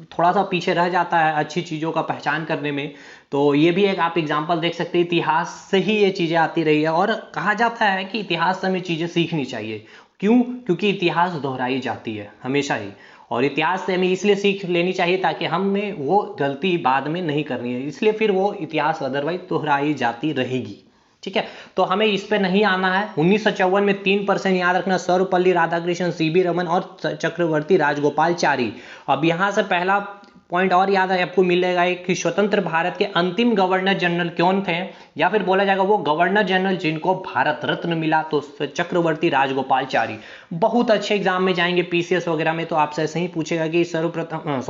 थोड़ा सा पीछे रह जाता है अच्छी चीज़ों का पहचान करने में। तो ये भी एक आप एग्जाम्पल देख सकते हैं, इतिहास से ही ये चीज़ें आती रही है और कहा जाता है कि इतिहास से हमें चीज़ें सीखनी चाहिए। क्यों? क्योंकि इतिहास दोहराई जाती है हमेशा ही, और इतिहास से हमें इसलिए सीख लेनी चाहिए ताकि हमें वो गलती बाद में नहीं करनी है, इसलिए फिर वो इतिहास अदरवाइज दोहराई जाती रहेगी, ठीक है। तो हमें इस पे नहीं आना है। 1954 में 3% याद रखना, सर्वपल्ली राधाकृष्णन, सीबी रमन और चक्रवर्ती राजगोपालचारी। अब यहाँ से पहला पॉइंट और याद है आपको मिलेगा कि स्वतंत्र भारत के अंतिम गवर्नर जनरल कौन थे, या फिर बोला जाएगा वो गवर्नर जनरल जिनको भारत रत्न मिला, तो चक्रवर्ती राजगोपालचारी। बहुत अच्छे एग्जाम में जाएंगे पीसीएस वगैरह में तो आपसे ऐसे ही पूछेगा कि सर्वप्रथम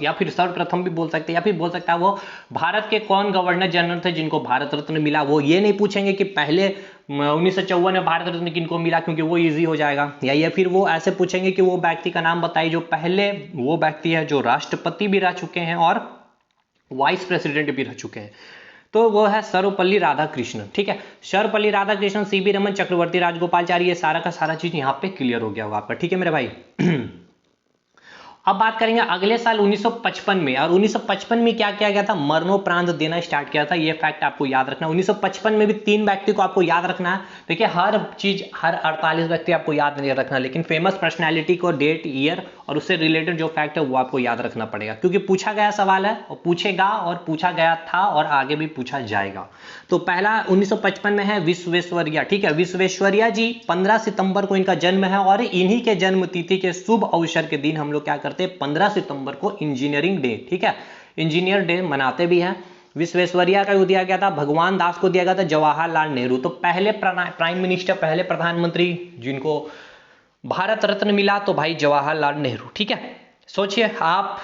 या फिर सर्वप्रथम भी बोल सकते हैं, या फिर बोल सकता है वो भारत के कौन गवर्नर जनरल थे जिनको भारत रत्न मिला। वो ये नहीं पूछेंगे कि पहले 1954 में भारत रत्न किनको मिला, क्योंकि वो इजी हो जाएगा। या फिर वो ऐसे पूछेंगे कि वो व्यक्ति का नाम बताइए जो पहले वो व्यक्ति है जो राष्ट्रपति भी रह चुके हैं और वाइस प्रेसिडेंट भी रह चुके हैं, तो वो है सर्वपल्ली राधाकृष्णन, ठीक है। सर्वपल्ली राधाकृष्णन, सीबी रमन, चक्रवर्ती राजगोपालचारी, ये सारा का सारा चीज यहाँ पे क्लियर हो गया होगा आपका, ठीक है मेरे भाई। अब बात करेंगे अगले साल 1955 में, और 1955 में क्या किया गया था, मरणोपरांत देना स्टार्ट किया था। ये फैक्ट आपको याद रखना। 1955 में भी 3 व्यक्ति को आपको याद रखना है। देखिए हर चीज हर 48 व्यक्ति आपको याद नहीं रखना, लेकिन फेमस पर्सनैलिटी को डेट, ईयर और उससे रिलेटेड जो फैक्ट है वो आपको याद रखना पड़ेगा, क्योंकि पूछा गया सवाल है और पूछेगा और पूछा गया था और आगे भी पूछा जाएगा। तो पहला 1955 में है विश्वेश्वरैया, ठीक है। विश्वेश्वरैया जी 15 सितंबर को इनका जन्म है और इन्हीं के जन्म तिथि के शुभ अवसर के दिन हम लोग क्या करते हैं, 15 सितंबर को इंजीनियरिंग डे, ठीक है, इंजीनियर डे मनाते भी हैं। विश्वेश्वरैया को दिया गया था, भगवान दास को दिया गया था, जवाहरलाल नेहरू। तो पहले प्राइम मिनिस्टर, पहले प्रधानमंत्री जिनको भारत रत्न मिला तो भाई जवाहरलाल नेहरू, ठीक है। सोचिए आप,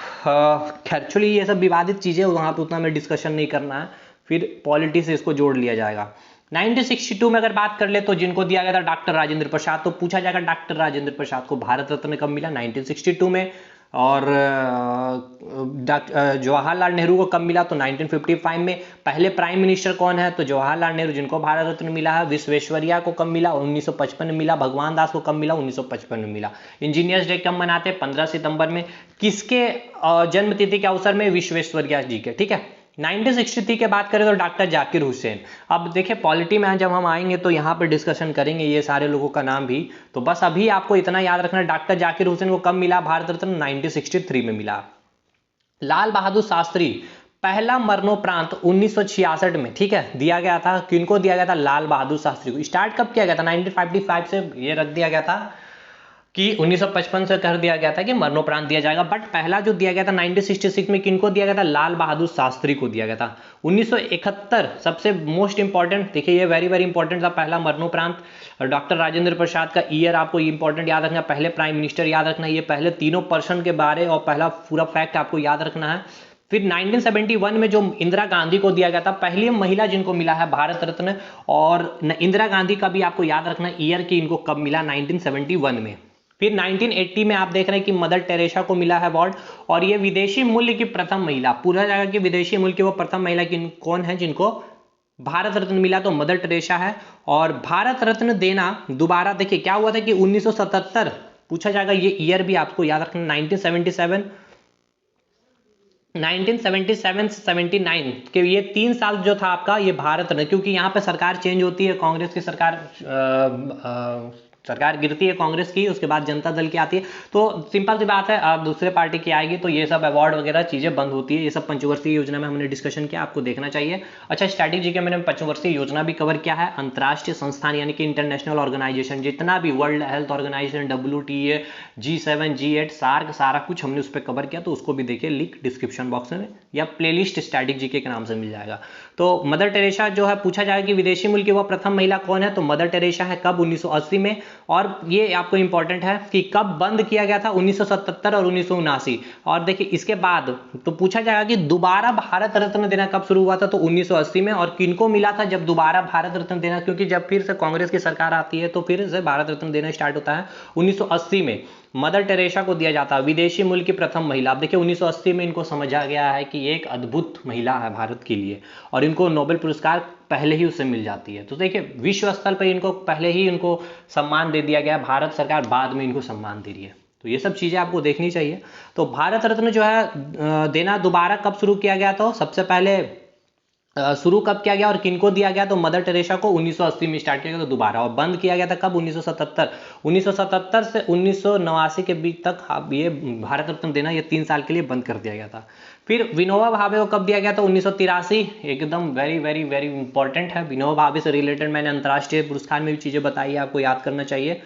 एक्चुअली ये सब विवादित चीजें वहां पे उतना में डिस्कशन नहीं करना है, फिर पॉलिटिक्स से इसको जोड़ लिया जाएगा। 1962 में अगर बात कर ले तो जिनको दिया गया था डॉक्टर राजेंद्र प्रसाद, तो पूछा जाएगा डॉक्टर राजेंद्र प्रसाद को भारत रत्न कब मिला, 1962 में। और जवाहरलाल नेहरू को कब मिला, तो 1955 में। पहले प्राइम मिनिस्टर कौन है, तो जवाहरलाल नेहरू जिनको भारत रत्न मिला है। विश्वेश्वरैया को कब मिला, 1955 में मिला। भगवान दास को कब मिला, 1955 में मिला। इंजीनियर्स डे कब मनाते हैं, 15 सितंबर में। किसके जन्म तिथि के अवसर में, विश्वेश्वरैया जी के, ठीक है। 1963 के बात करें तो डॉक्टर जाकिर हुसैन। अब देखिए पॉलिटी में जब हम आएंगे तो यहाँ पे डिस्कशन करेंगे ये सारे लोगों का नाम भी, तो बस अभी आपको इतना याद रखना, डॉक्टर जाकिर हुसैन को कब मिला भारत रत्न, 1963 में मिला। लाल बहादुर शास्त्री, पहला मरणोपरांत 1966 में, ठीक है, दिया गया था। किनको दिया गया था, लाल बहादुर शास्त्री को। स्टार्ट कब किया गया था, 1955 से ये रख दिया गया था। कि 1955 से कर दिया गया था कि मरणोपरांत दिया जाएगा, बट पहला जो दिया गया था 1966 में किनको दिया गया था, लाल बहादुर शास्त्री को दिया गया था। 1971 सबसे मोस्ट इंपॉर्टेंट, देखिए ये वेरी वेरी इंपॉर्टेंट था, पहला मरणोपरांत। डॉक्टर राजेंद्र प्रसाद का ईयर आपको इंपॉर्टेंट याद रखना, पहले प्राइम मिनिस्टर याद रखना, ये पहले तीनों पर्सन के बारे और पहला पूरा फैक्ट आपको याद रखना है। फिर 1971 में जो इंदिरा गांधी को दिया गया था, पहली महिला जिनको मिला है भारत रत्न, और इंदिरा गांधी का भी आपको याद रखना ईयर की इनको कब मिला, 1971 में। फिर 1980 में आप देख रहे हैं कि मदर टेरेसा को मिला है अवार्ड, और ये विदेशी मूल्य की प्रथम महिला, पूरा जाएगा कि विदेशी मूल्य की वो प्रथम महिला कौन है जिनको भारत रत्न मिला, तो मदर टेरेसा है। और भारत रत्न देना दोबारा, देखिए क्या हुआ था कि 1977 पूछा जाएगा, ये ईयर भी आपको याद रखना, 1977 से 79 के ये 3 साल जो था आपका ये भारत रत्न, क्योंकि यहाँ पे सरकार चेंज होती है, कांग्रेस की सरकार गिरती है कांग्रेस की, उसके बाद जनता दल की आती है, तो सिंपल सी बात है आप दूसरे पार्टी की आएगी तो ये सब अवार्ड वगैरह चीजें बंद होती है। ये सब पंचवर्षीय योजना में हमने डिस्कशन किया, आपको देखना चाहिए। अच्छा, स्टैटिक जी के मैंने पंचवर्षीय योजना भी कवर किया है। अंतर्राष्ट्रीय संस्थान यानी कि इंटरनेशनल ऑर्गेनाइजेशन, जितना भी world health organisation, WTA, G7, G8, SAARC, सारा कुछ हमने उस पर कवर किया, तो उसको भी देखिए, लिंक डिस्क्रिप्शन बॉक्स में या प्लेलिस्ट स्टैटिक जीके के नाम से मिल जाएगा। तो मदर टेरेसा जो है, पूछा जाएगा कि विदेशी मूल्य की वह प्रथम महिला कौन है, तो मदर टेरेसा है। कब, 1980 में। और ये आपको इंपॉर्टेंट है कि कब बंद किया गया था, 1977 और 1979। और देखिए इसके बाद तो पूछा जाएगा कि दोबारा भारत रत्न देना कब शुरू हुआ था, तो 1980 में। और किनको मिला था जब दोबारा भारत रत्न देना, क्योंकि जब फिर से कांग्रेस की सरकार आती है तो फिर से भारत रत्न देना स्टार्ट होता है। 1980 में मदर टेरेसा को दिया जाता है, विदेशी मूल्य की प्रथम महिला। अब देखिए 1980 में इनको समझा गया है कि एक अद्भुत महिला है भारत के लिए, और इनको नोबेल पुरस्कार पहले ही उससे मिल जाती है। तो देखिए विश्व स्तर पर इनको पहले ही इनको सम्मान दे दिया गया, भारत सरकार बाद में इनको सम्मान दे रही है। तो ये सब चीज़ें आपको देखनी चाहिए। तो भारत रत्न जो है देना दोबारा कब शुरू किया गया, तो सबसे पहले शुरू कब किया गया और किनको दिया गया, तो मदर टेरेसा को 1980 में स्टार्ट किया गया, तो दोबारा। और बंद किया गया था कब, 1977 से 1989 के बीच तक ये भारत रत्न देना ये 3 साल के लिए बंद कर दिया गया था। फिर विनोबा भावे को कब दिया गया था, 1983। एकदम वेरी वेरी वेरी इंपॉर्टेंट है, विनोबा भावे से रिलेटेड मैंने अंतर्राष्ट्रीय पुरस्कार में भी चीज़ें बताई है, आपको याद करना चाहिए।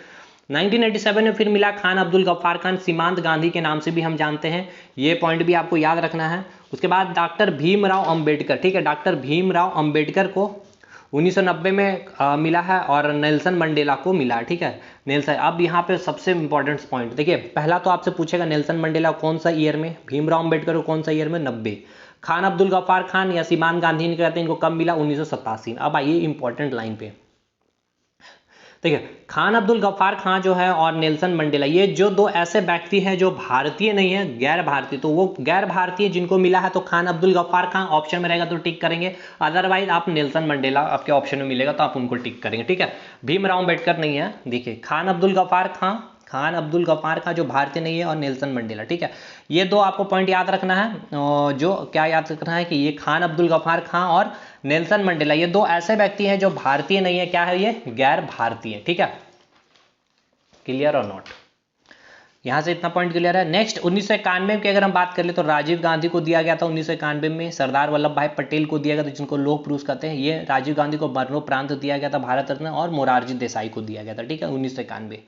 1987 में फिर मिला खान अब्दुल गफ्फार खान, सीमांत गांधी के नाम से भी हम जानते हैं, ये पॉइंट भी आपको याद रखना है। उसके बाद डॉक्टर भीमराव अंबेडकर, ठीक है, डॉक्टर भीमराव अंबेडकर को 1990 में मिला है, और नेल्सन मंडेला को मिला है, ठीक है, नेल्सन। अब यहाँ पे सबसे इंपॉर्टेंट पॉइंट देखिए, पहला तो आपसे पूछेगा नेल्सन मंडेला कौन सा ईयर में, भीमराव अंबेडकर को कौन सा ईयर में, 90। खान अब्दुल गफ्फार खान या सीमांत गांधी ने कहते हैं, इनको कब मिला, 1987। अब आइए इंपॉर्टेंट लाइन पे, देखिए खान अब्दुल गफ्फार खान जो है और नेल्सन मंडेला, ये जो दो ऐसे व्यक्ति हैं जो भारतीय नहीं है, गैर भारतीय। तो वो गैर भारतीय जिनको मिला है, तो खान अब्दुल गफ्फार खान ऑप्शन में रहेगा तो टिक करेंगे, अदरवाइज आप नेल्सन मंडेला आपके ऑप्शन में मिलेगा तो आप उनको टिक करेंगे, ठीक है। भीमराव अंबेडकर नहीं है, देखिए खान अब्दुल गफ्फार खान जो भारतीय नहीं है, और नेल्सन मंडेला, ठीक है। ये दो आपको पॉइंट याद रखना है, जो क्या याद रखना है कि ये खान अब्दुल गफ्फार खान और नेल्सन मंडेला, ये दो ऐसे व्यक्ति हैं जो भारतीय नहीं है, क्या है ये, गैर भारतीय, ठीक है। क्लियर और नॉट, यहां से इतना पॉइंट क्लियर है। नेक्स्ट 1991 की अगर हम बात कर ले तो राजीव गांधी को दिया गया था 1991 में, सरदार वल्लभ भाई पटेल को दिया गया था, जिनको लोक पुरुष कहते हैं, ये राजीव गांधी को मरणोपरांत दिया गया था भारत रत्न, और मोरारजी देसाई को दिया गया था, ठीक है, 1991।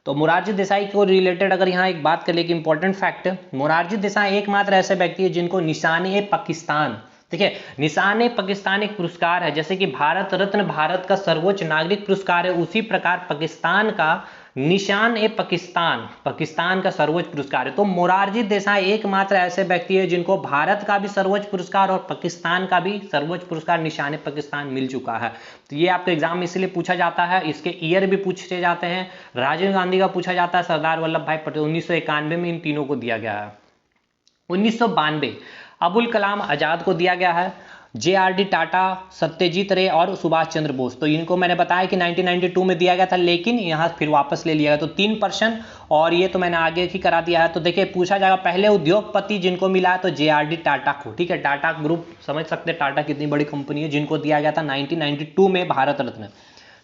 तो मोरारजी देसाई को रिलेटेड अगर यहाँ एक बात कर ले कि इंपॉर्टेंट फैक्ट, मोरारजी देसाई एकमात्र ऐसे व्यक्ति है जिनको निशान-ए-पाकिस्तान, देखिए निशान-ए-पाकिस्तान एक पुरस्कार है, जैसे कि भारत रत्न भारत का सर्वोच्च नागरिक पुरस्कार है, उसी प्रकार पाकिस्तान का पाकिस्तान का सर्वोच्च पुरस्कार है। तो मोरारजी देसाई एकमात्र ऐसे व्यक्ति है जिनको भारत का भी सर्वोच्च पुरस्कार और पाकिस्तान का भी सर्वोच्च पुरस्कार निशान-ए-पाकिस्तान मिल चुका है। तो ये आपके एग्जाम में इसलिए पूछा जाता है, इसके ईयर भी पूछे जाते हैं। राजीव गांधी का पूछा जाता है, सरदार वल्लभ भाई पटेल 1991 में इन तीनों को दिया गया है। 1992 अबुल कलाम आजाद को दिया गया है, JRD टाटा, सत्यजीत रे और सुभाष चंद्र बोस। तो इनको मैंने बताया कि 1992 में दिया गया था, लेकिन यहाँ फिर वापस ले लिया गया, तो 3%, और ये तो मैंने आगे ही करा दिया है। तो देखिए पूछा जाएगा पहले उद्योगपति जिनको मिला है, तो JRD टाटा को, ठीक है, टाटा ग्रुप समझ सकते हैं, टाटा कितनी बड़ी कंपनी है, जिनको दिया गया था 1992 में भारत रत्न।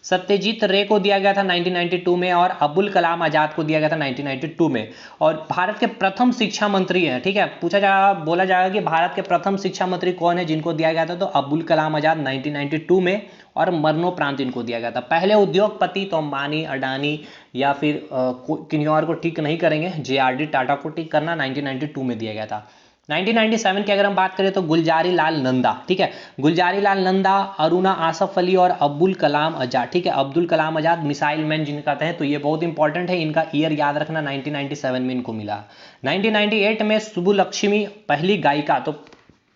सत्यजीत रे को दिया गया था 1992 में, और अबुल कलाम आजाद को दिया गया था 1992 में। और भारत के प्रथम शिक्षा मंत्री हैं, ठीक है, पूछा जाएगा, बोला जाएगा कि भारत के प्रथम शिक्षा मंत्री कौन है जिनको दिया गया था, तो अबुल कलाम आजाद 1992 में, और मरणोपरांत इनको दिया गया था। पहले उद्योगपति तो अंबानी, अडानी या फिर किन्हीं और को टिक नहीं करेंगे, JRD टाटा को टिक करना 1992 में दिया गया था। 1997 की अगर हम बात करें तो गुलजारी लाल नंदा, ठीक है, गुलजारी लाल नंदा, अरुणा आसफ अली और अब्दुल कलाम आजाद, ठीक है, अब्दुल कलाम आजाद मिसाइल मैन जिनका कहते हैं, तो ये बहुत इंपॉर्टेंट है, इनका ईयर याद रखना, 1997 में इनको मिला। 1998 में सुब्बुलक्ष्मी पहली गायिका, तो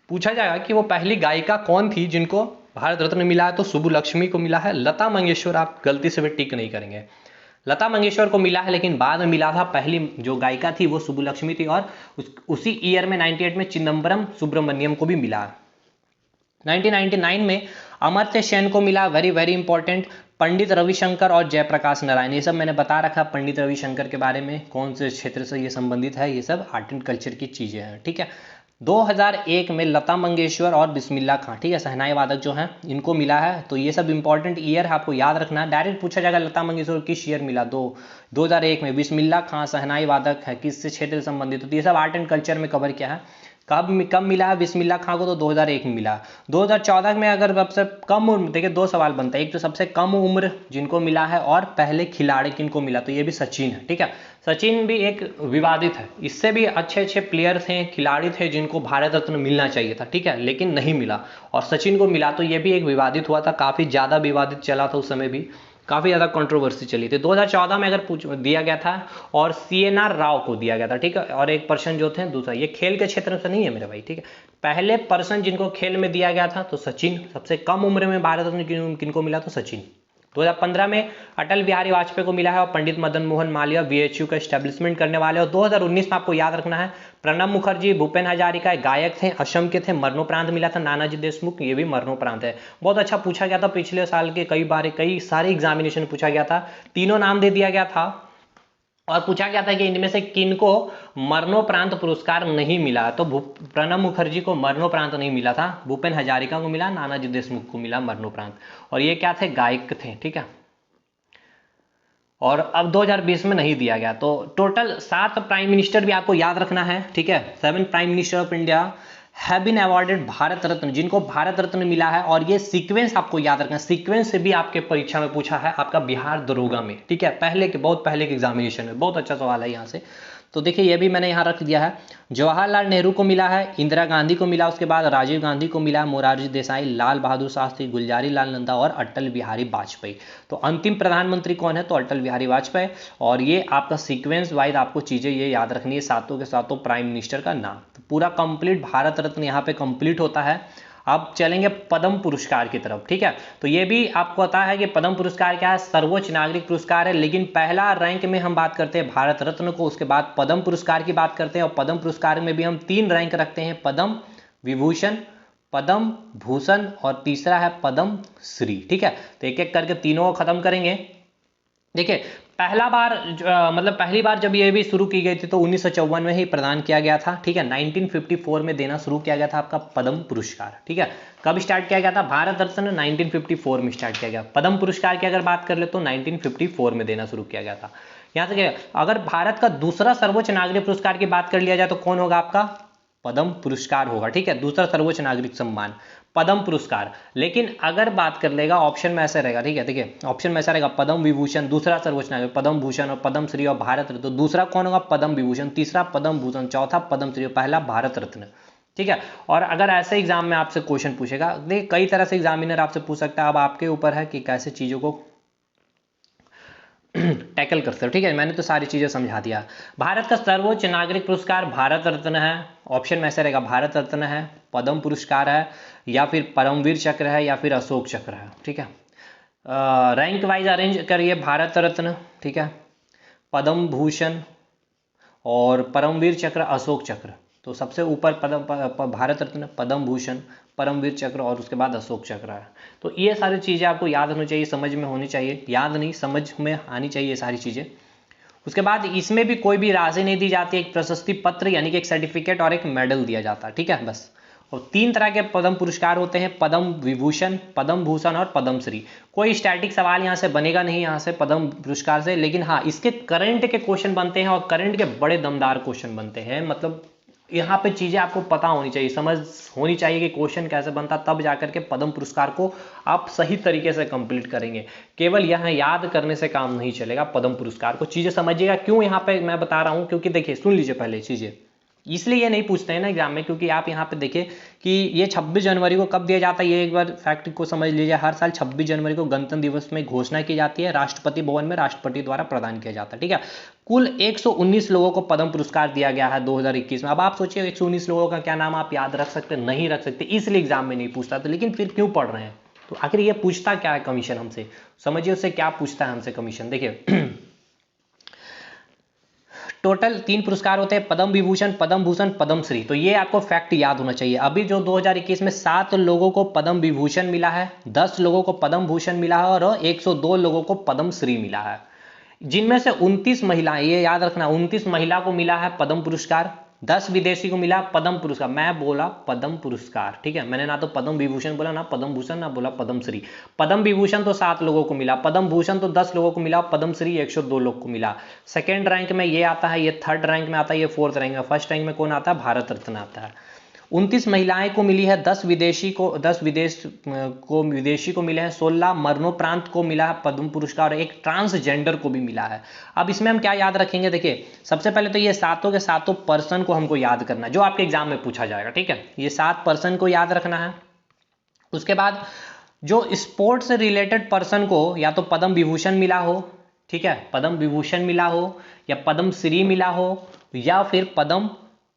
पूछा जाएगा कि वो पहली गायिका कौन थी जिनको भारत रत्न मिला है, तो सुब्बुलक्ष्मी को मिला है। लता मंगेशकर आप गलती से भी टिक नहीं करेंगे, लता मंगेशकर को मिला है, लेकिन बाद में मिला था, पहली जो गायिका थी वो सुब्बुलक्ष्मी थी, और उसी ईयर में 98 में चिदम्बरम सुब्रमण्यम को भी मिला। 1999 में अमर्त्य सेन को मिला, very very important. Pandit Ravishankar और जयप्रकाश नारायण, ये सब मैंने बता रखा पंडित रविशंकर के बारे में, कौन से क्षेत्र से ये संबंधित है, ये सब आर्ट एंड कल्चर की चीजें हैं, ठीक है। 2001 में लता मंगेशकर और बिस्मिल्लाह खां, ठीक है, शहनाई वादक जो हैं, इनको मिला है। तो ये सब इंपॉर्टेंट ईयर है, आपको याद रखना है। डायरेक्ट पूछा जाएगा लता मंगेशकर किस ईयर मिला, 2001 में। बिस्मिल्लाह खां शहनाई वादक है, किससे क्षेत्र से संबंधित, तो ये सब आर्ट एंड कल्चर में कवर किया है। कब मिला है बिस्मिल्लाह खां को, तो 2001 में मिला। 2014 में अगर सबसे कम उम्र, देखिए दो सवाल बनता है, एक तो सबसे कम उम्र जिनको मिला है, और पहले खिलाड़ी किनको मिला, तो ये भी सचिन है, ठीक है। सचिन भी एक विवादित है, इससे भी अच्छे अच्छे प्लेयर थे, खिलाड़ी थे जिनको भारत रत्न मिलना चाहिए था, ठीक है, लेकिन नहीं मिला, और सचिन को मिला, तो ये भी एक विवादित हुआ था, काफी ज्यादा विवादित चला था उस समय भी, काफी ज्यादा कंट्रोवर्सी चली थी। 2014 में अगर दिया गया था, और CNR राव को दिया गया था, ठीक है। और एक पर्सन जो थे दूसरा, ये खेल के क्षेत्र से नहीं है मेरे भाई, ठीक है। पहले पर्सन जिनको खेल में दिया गया था तो सचिन, सबसे कम उम्र में भारत रत्न किनको मिला, तो सचिन। 2015 में अटल बिहारी वाजपेयी को मिला है, और पंडित मदन मोहन मालवीय VHU का एस्टेब्लिशमेंट करने वाले। और 2019 में आपको याद रखना है, प्रणब मुखर्जी, भूपेन हजारिका गायक थे, असम के थे, मरणोपरांत मिला था। नानाजी देशमुख, ये भी मरणोपरांत है। बहुत अच्छा पूछा गया था पिछले साल के, कई सारे एग्जामिनेशन पूछा गया था, तीनों नाम दे दिया गया था, और पूछा गया था कि इनमें से किनको मरणोपरांत पुरस्कार नहीं मिला, तो प्रणब मुखर्जी को मरणोपरांत नहीं मिला था, भूपेन हजारिका को मिला, नानाजी देशमुख को मिला मरणोपरांत, और ये क्या थे, गायक थे, ठीक है। और अब 2020 में नहीं दिया गया। तो टोटल 7 प्राइम मिनिस्टर भी आपको याद रखना है, ठीक है। 7 prime minister of India have been awarded Bharat Ratna, जिनको भारत रत्न मिला है। और ये सीक्वेंस आपको याद रखना है, सीक्वेंस से भी आपके परीक्षा में पूछा है, आपका बिहार दरोगा में, ठीक है, बहुत पहले के एग्जामिनेशन में। बहुत अच्छा सवाल है यहाँ से। तो देखिए ये भी मैंने यहाँ रख दिया है। जवाहरलाल नेहरू को मिला है, इंदिरा गांधी को मिला, उसके बाद राजीव गांधी को मिला, मोरारजी देसाई, लाल बहादुर शास्त्री, गुलजारी लाल नंदा और अटल बिहारी वाजपेयी। तो अंतिम प्रधानमंत्री कौन है, तो अटल बिहारी वाजपेयी। और ये आपका सीक्वेंस वाइज आपको चीजें ये याद रखनी है, सातों के सातों प्राइम मिनिस्टर का नाम। तो पूरा कंप्लीट भारत रत्न यहाँ पे कंप्लीट होता है। अब चलेंगे पद्म पुरस्कार की तरफ, ठीक है। तो ये भी आपको पता है कि पद्म पुरस्कार क्या है, सर्वोच्च नागरिक पुरस्कार है, लेकिन पहला रैंक में हम बात करते हैं भारत रत्न को, उसके बाद पद्म पुरस्कार की बात करते हैं। और पद्म पुरस्कार में भी हम 3 रैंक रखते हैं, पद्म विभूषण, पद्म भूषण, और तीसरा है पद्म श्री, ठीक है। तो एक एक करके तीनों को खत्म करेंगे। देखिए पहली बार जब ये भी शुरू की गई थी तो 1954 में ही प्रदान किया गया था, ठीक है। 1954 में देना शुरू किया गया था आपका पद्म पुरस्कार, ठीक है। कब स्टार्ट किया गया था, भारत रत्न 1954 में स्टार्ट किया गया। पद्म पुरस्कार की अगर बात कर ले तो 1954 में देना शुरू किया गया था। यहाँ से अगर भारत का दूसरा सर्वोच्च नागरिक पुरस्कार की बात कर लिया जाए तो कौन होगा, आपका पद्म पुरस्कार होगा, ठीक है। दूसरा सर्वोच्च नागरिक सम्मान पद्म पुरस्कार। लेकिन अगर बात कर लेगा ऑप्शन में ऐसे रहेगा, ठीक है, देखिए ऑप्शन में ऐसा रहेगा, पद्म विभूषण दूसरा सर्वोच्च नागरिक, पद्म भूषण और पद्म श्री और भारत रत्न। तो दूसरा कौन होगा, पद्म विभूषण, तीसरा पद्म भूषण, चौथा पद्म श्री, पहला भारत रत्न, ठीक है। और अगर ऐसे एग्जाम में आपसे क्वेश्चन पूछेगा, देखिए कई तरह से एग्जामिनर आपसे पूछ सकता है, अब आपके ऊपर है कि कैसे चीजों को टैकल करते हो, ठीक है। मैंने तो सारी चीजें समझा दिया। भारत का सर्वोच्च नागरिक पुरस्कार भारत रत्न है, ऑप्शन में ऐसे रहेगा, भारत रत्न है, पद्म पुरस्कार है, या फिर परमवीर चक्र है, या फिर अशोक चक्र है, ठीक है। रैंक वाइज अरेंज करिए, भारत रत्न, ठीक है, पद्म भूषण और परमवीर चक्र, अशोक चक्र। तो सबसे ऊपर भारत रत्न, पद्म भूषण, परमवीर चक्र और उसके बाद अशोक चक्र है। तो ये सारी चीजें आपको याद होनी चाहिए, समझ में होनी चाहिए, याद नहीं समझ में आनी चाहिए ये सारी चीजें। उसके बाद इसमें भी कोई भी राशि नहीं दी जाती, एक प्रशस्ति पत्र यानी कि एक सर्टिफिकेट और एक मेडल दिया जाता है, ठीक है, बस। और 3 तरह के पद्म पुरस्कार होते हैं, पद्म विभूषण, पद्म भूषण और पद्म श्री। कोई स्टैटिक सवाल यहाँ से बनेगा नहीं यहाँ से पद्म पुरस्कार से, लेकिन हाँ इसके करंट के क्वेश्चन बनते हैं और करंट के बड़े दमदार क्वेश्चन बनते हैं। मतलब यहाँ पे चीजें आपको पता होनी चाहिए, समझ होनी चाहिए कि क्वेश्चन कैसे बनता, तब जाकर के पद्म पुरस्कार को आप सही तरीके से कंप्लीट करेंगे। केवल यहाँ याद करने से काम नहीं चलेगा, पद्म पुरस्कार को चीजें समझिएगा। क्यों यहाँ पे मैं बता रहा हूँ, क्योंकि देखिए सुन लीजिए पहले चीजें, इसलिए ये नहीं पूछते हैं ना एग्जाम में, क्योंकि आप यहाँ पे देखिए कि ये 26 जनवरी को कब दिया जाता है, ये एक बार फैक्ट को समझ लीजिए। हर साल 26 जनवरी को गणतंत्र दिवस में घोषणा की जाती है, राष्ट्रपति भवन में राष्ट्रपति द्वारा प्रदान किया जाता है, ठीक है। कुल 119 लोगों को पद्म पुरस्कार दिया गया है 2021 में। अब आप सोचिए 119 लोगों का क्या नाम आप याद रख सकते, नहीं रख सकते, इसलिए एग्जाम में नहीं पूछता था। लेकिन फिर क्यों पढ़ रहे हैं, तो आखिर ये पूछता क्या है कमीशन हमसे, समझिए उससे क्या पूछता है हमसे कमीशन। देखिए टोटल 3 पुरस्कार होते हैं, पद्म विभूषण, पद्म भूषण, पद्म श्री। तो ये आपको फैक्ट याद होना चाहिए। अभी जो 2021 में 7 लोगों को पद्म विभूषण मिला है, 10 लोगों को पद्म भूषण मिला है और 102 लोगों को पद्म श्री मिला है, जिनमें से 29 महिलाएं, ये याद रखना 29 महिला को मिला है पद्म पुरस्कार, 10 विदेशी को मिला पद्म पुरस्कार। मैं बोला पद्म पुरस्कार, ठीक है, मैंने ना तो पद्म विभूषण बोला, ना पद्म भूषण, ना बोला पद्म श्री। पद्म विभूषण तो 7 लोगों को मिला, पद्म भूषण तो 10 लोगों को मिला, पद्म श्री 102 लोग को मिला। सेकेंड रैंक में ये आता है, ये थर्ड रैंक में आता है, ये फोर्थ रैंक में। फर्स्ट रैंक में कौन आता है, भारत रत्न आता है। 29 महिलाएं को मिली है, 10 विदेशी को मिले हैं, 16 मरणोपरांत को मिला है पद्म पुरस्कार और 1 ट्रांसजेंडर को भी मिला है। अब इसमें हम क्या याद रखेंगे, देखिए सबसे पहले तो ये सातों के सातों पर्सन को हमको याद करना है, जो आपके एग्जाम में पूछा जाएगा, ठीक है। ये 7 पर्सन को याद रखना है। उसके बाद जो स्पोर्ट्स से रिलेटेड पर्सन को या तो पद्म विभूषण मिला हो, ठीक है, पद्म विभूषण मिला हो या पद्म श्री मिला हो या फिर पद्म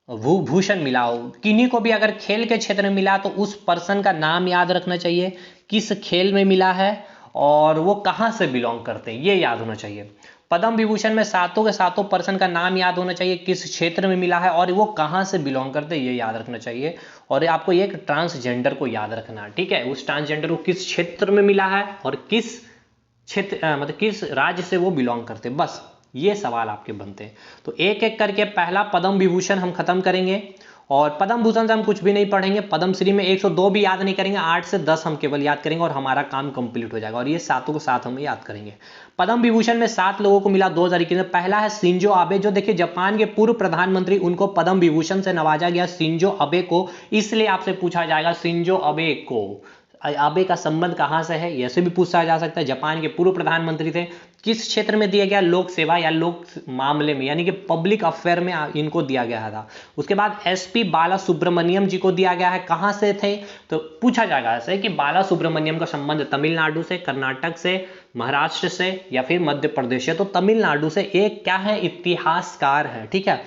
भूषण मिला हो, किन्हीं को भी अगर खेल के क्षेत्र में मिला तो उस पर्सन का नाम याद रखना चाहिए, किस खेल में मिला है और वो कहाँ से बिलोंग करते हैं, ये याद होना चाहिए। पद्म विभूषण में सातों के सातों पर्सन का नाम याद होना चाहिए, किस क्षेत्र में मिला है और वो कहाँ से बिलोंग करते हैं, ये याद रखना चाहिए। और आपको एक ट्रांसजेंडर को याद रखना है, ठीक है, उस ट्रांसजेंडर को किस क्षेत्र में मिला है और किस क्षेत्र मतलब किस राज्य से वो बिलोंग करते हैं, बस ये सवाल आपके बनते हैं। तो एक एक करके पहला पद्म विभूषण हम खत्म करेंगे और पद्म भूषण से हम कुछ भी नहीं पढ़ेंगे। पद्म श्री में 102 भी याद नहीं करेंगे, 8 से 10 हम केवल याद करेंगे और हमारा काम कंप्लीट हो जाएगा। और ये सातों को साथ हम याद करेंगे। पद्म विभूषण में 7 लोगों को मिला 2021 में। पहला है शिंजो आबे, जो देखिए जापान के पूर्व प्रधानमंत्री, उनको पद्म विभूषण से नवाजा गया, शिंजो आबे को। इसलिए आपसे पूछा जाएगा शिंजो आबे को, आबे का संबंध कहां से है, ऐसे भी पूछा जा सकता है। जापान के पूर्व प्रधानमंत्री थे, किस क्षेत्र में दिया गया, लोक सेवा या लोक मामले में, यानी कि पब्लिक अफेयर में इनको दिया गया था। उसके बाद एसपी बाला सुब्रमण्यम जी को दिया गया है, कहां से थे, तो पूछा जाएगा ऐसे कि बाला सुब्रमण्यम का संबंध तमिलनाडु से, कर्नाटक से, महाराष्ट्र से या फिर मध्य प्रदेश से। तो तमिलनाडु से। एक क्या है, इतिहासकार है, ठीक है,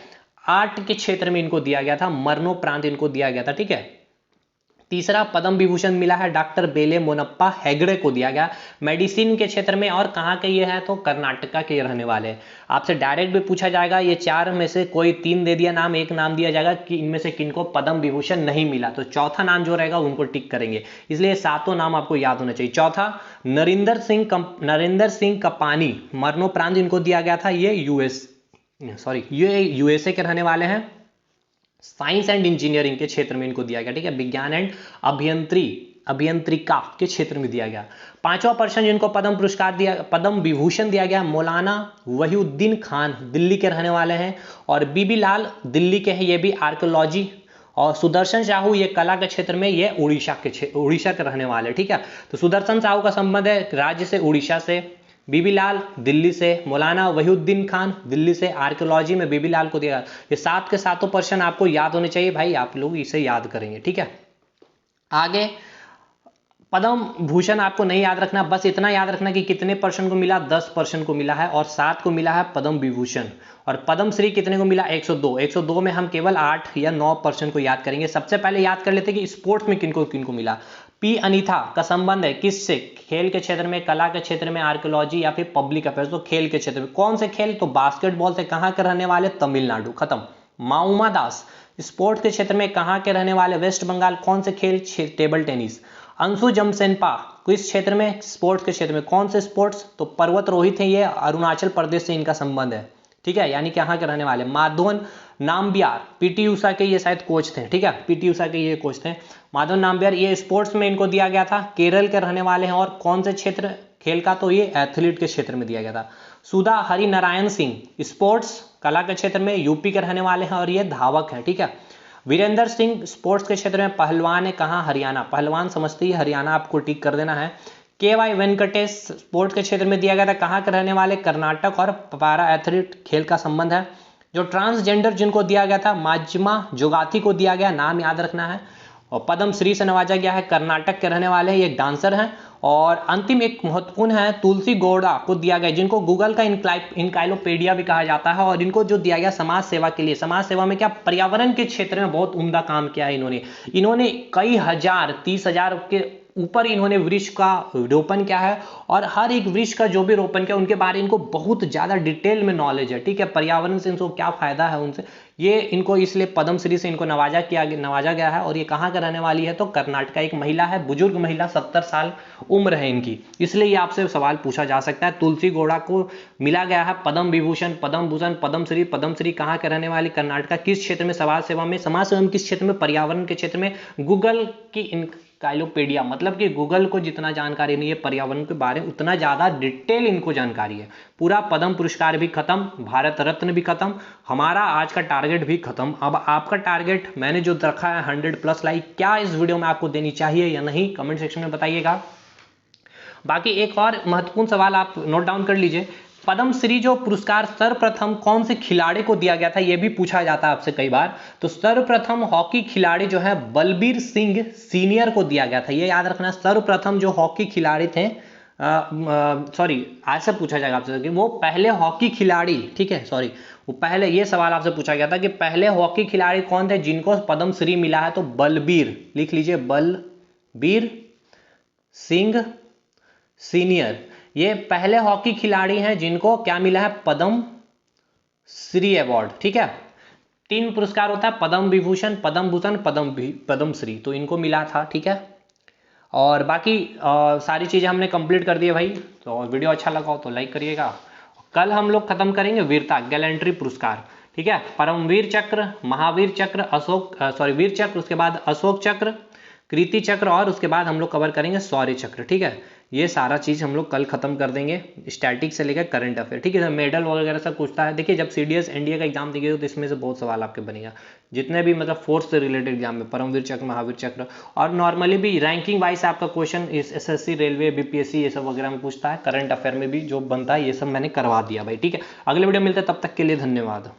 आर्ट के क्षेत्र में इनको दिया गया था, मरणोपरांत इनको दिया गया था, ठीक है। तीसरा पद्म विभूषण मिला है डॉक्टर बेले मोनप्पा हेगड़े को दिया गया, मेडिसिन के क्षेत्र में। और कहाँ के ये है, तो कर्नाटका के रहने वाले। आपसे डायरेक्ट भी पूछा जाएगा, ये 4 में से कोई 3 दे दिया नाम, एक नाम दिया जाएगा कि इनमें से किनको पद्म विभूषण नहीं मिला, तो चौथा नाम जो रहेगा उनको टिक करेंगे। इसलिए सातों नाम आपको याद होना चाहिए। चौथा नरेंद्र सिंह कपानी, मरणोपरांत इनको दिया गया था, ये यूएसए के रहने वाले हैं। साइंस एंड इंजीनियरिंग के क्षेत्र में इनको दिया गया, ठीक है, विज्ञान एंड अभियंत्रिका के क्षेत्र में दिया गया। 5वां पर्सन जिनको पद्म पुरस्कार दिया, पद्म विभूषण दिया गया, मौलाना वहीउद्दीन खान, दिल्ली के रहने वाले हैं। और बीबी लाल दिल्ली के हैं, ये भी आर्कियोलॉजी। और सुदर्शन साहू ये कला के क्षेत्र में, ये उड़ीसा के रहने वाले, ठीक है। तो सुदर्शन साहू का संबंध है राज्य से, उड़ीसा से। बीबी लाल दिल्ली से, मौलाना वहीउद्दीन खान दिल्ली से, आर्कियोलॉजी में बीबी लाल को दिया। ये 7 के 7 पर्सन आपको याद होने चाहिए भाई, आप लोग इसे याद करेंगे, ठीक है। आगे पद्म भूषण आपको नहीं याद रखना, बस इतना याद रखना कि कितने पर्सन को मिला, 10 पर्सन को मिला है और 7 को मिला है पद्म विभूषण। और पद्म श्री कितने को मिला, 102 में हम केवल 8 या 9 पर्सन को याद करेंगे। सबसे पहले याद कर लेते कि स्पोर्ट्स में किनको किनको मिला। पी अनीथा का संबंध है किससे, खेल के क्षेत्र में, कला के क्षेत्र में, आर्कियोलॉजी या फिर पब्लिक अफेयर्स। तो खेल के क्षेत्र में कौन से खेल, तो बास्केटबॉल से। कहां के रहने वाले, तमिलनाडु, खत्म। माउमा दास स्पोर्ट्स के क्षेत्र में कहां के रहने वाले, वेस्ट बंगाल। कौन से खेल, टेबल टेनिस। अंशु जमसेनपा किस क्षेत्र में, स्पोर्ट्स के क्षेत्र में। कौन से स्पोर्ट्स, तो पर्वतारोहित है, ये अरुणाचल प्रदेश से इनका संबंध है, ठीक है, यानी कि यहाँ के रहने वाले। माधवन नाम्बियार, पीटी उषा के ये शायद कोच थे, ठीक है, पीटी उषा के ये कोच थे माधव नाम्बियार। ये स्पोर्ट्स में इनको दिया गया था, केरल के रहने वाले हैं और कौन से क्षेत्र खेल का, तो ये एथलीट के क्षेत्र में दिया गया था। सुधा हरिनारायण सिंह स्पोर्ट्स कला के क्षेत्र में यूपी के रहने वाले हैं और ये धावक है, ठीक है। वीरेंद्र सिंह स्पोर्ट्स के क्षेत्र में पहलवान है, कहाँ, हरियाणा, पहलवान समझती है हरियाणा, आपको टिक कर देना है। के वाई वेंकटेश स्पोर्ट्स के क्षेत्र में दिया गया था, कहाँ के रहने वाले, कर्नाटक, और पैरा एथलीट खेल का संबंध है। जो ट्रांसजेंडर जिनको दिया गया था, माजिमा जोगाती को दिया गया, नाम याद रखना है, और पद्म श्री से नवाजा गया है, कर्नाटक के रहने वाले हैं, ये डांसर हैं। और अंतिम एक महत्वपूर्ण है, तुलसी गौड़ा को दिया गया, जिनको गूगल का इनकाइलोपीडिया भी कहा जाता है, और इनको जो दिया गया समाज सेवा के लिए। समाज सेवा में क्या, पर्यावरण के क्षेत्र में बहुत उम्दा काम किया है इन्होंने कई हजार, 30,000 के ऊपर इन्होंने वृक्ष का रोपण किया है, और हर एक वृक्ष का जो भी रोपण किया उनके बारे में इनको बहुत ज्यादा डिटेल में नॉलेज है, ठीक है। पर्यावरण से इनको क्या फायदा है उनसे, ये इनको इसलिए पद्मश्री से इनको नवाजा गया है। और ये कहाँ का रहने वाली है, तो कर्नाटक, एक महिला है, बुजुर्ग महिला, 70 साल उम्र है इनकी, इसलिए ये आपसे सवाल पूछा जा सकता है। तुलसी गौड़ा को मिला गया है पद्म विभूषण, पद्म भूषण, पद्मश्री कहाँ के रहने वाली, कर्नाटक, किस क्षेत्र में, समाज सेवा में किस क्षेत्र में, पर्यावरण के क्षेत्र में। गूगल की इनकाइलोपीडिया मतलब कि गूगल को जितना जानकारी नहीं है पर्यावरण के बारे में, उतना ज्यादा डिटेल इनको जानकारी है। पूरा पद्म पुरस्कार भी खत्म, भारत रत्न भी खत्म, हमारा आज का टारगेट भी खत्म। अब आपका टारगेट मैंने जो रखा है 100+ लाइक, क्या इस वीडियो में आपको देनी चाहिए या नहीं, कमेंट सेक्शन में बताइएगा। बाकी एक और महत्वपूर्ण सवाल आप नोट डाउन कर लीजिए, पद्मश्री जो पुरस्कार सर्वप्रथम कौन से खिलाड़ी को दिया गया था, यह भी पूछा जाता है आपसे कई बार। तो सर्वप्रथम हॉकी खिलाड़ी जो है बलबीर सिंह सीनियर को दिया गया था, यह याद रखना। सर्वप्रथम जो हॉकी खिलाड़ी थे, सॉरी आज से पूछा जाएगा आपसे कि वो पहले हॉकी खिलाड़ी, ठीक है, सॉरी वो पहले, ये सवाल आपसे पूछा गया था कि पहले हॉकी खिलाड़ी कौन थे जिनको पद्मश्री मिला है, तो बलबीर, लिख लीजिए, बलबीर सिंह सीनियर, ये पहले हॉकी खिलाड़ी हैं जिनको क्या मिला है, पद्म श्री अवार्ड, ठीक है। 3 पुरस्कार होता है, पद्म विभूषण, पद्म भूषण, पद्मश्री, तो इनको मिला था, ठीक है। और बाकी सारी चीजें हमने कंप्लीट कर दी है भाई। तो वीडियो अच्छा लगा हो तो लाइक करिएगा। कल हम लोग खत्म करेंगे वीरता गैलेंट्री पुरस्कार, ठीक है, परमवीर चक्र, महावीर चक्र, वीर चक्र, उसके बाद अशोक चक्र, कृति चक्र, और उसके बाद हम लोग कवर करेंगे शौर्य चक्र, ठीक है। ये सारा चीज हम लोग कल खत्म कर देंगे, स्टैटिक से लेकर करंट अफेयर, ठीक है। मेडल वगैरह सब पूछता है, देखिए जब सीडीएस एनडीए का एग्जाम देंगे तो इसमें से बहुत सवाल आपके बनेगा, जितने भी मतलब फोर्स से रिलेटेड एग्जाम में, परमवीर चक्र, महावीर चक्र, और नॉर्मली भी रैंकिंग वाइज आपका क्वेश्चन एसएससी, रेलवे, बीपीएससी, ये सब वगैरह में पूछता है। करंट अफेयर में भी जो बनता है ये सब मैंने करवा दिया भाई, ठीक है। अगले वीडियो मिलते हैं, तब तक के लिए धन्यवाद।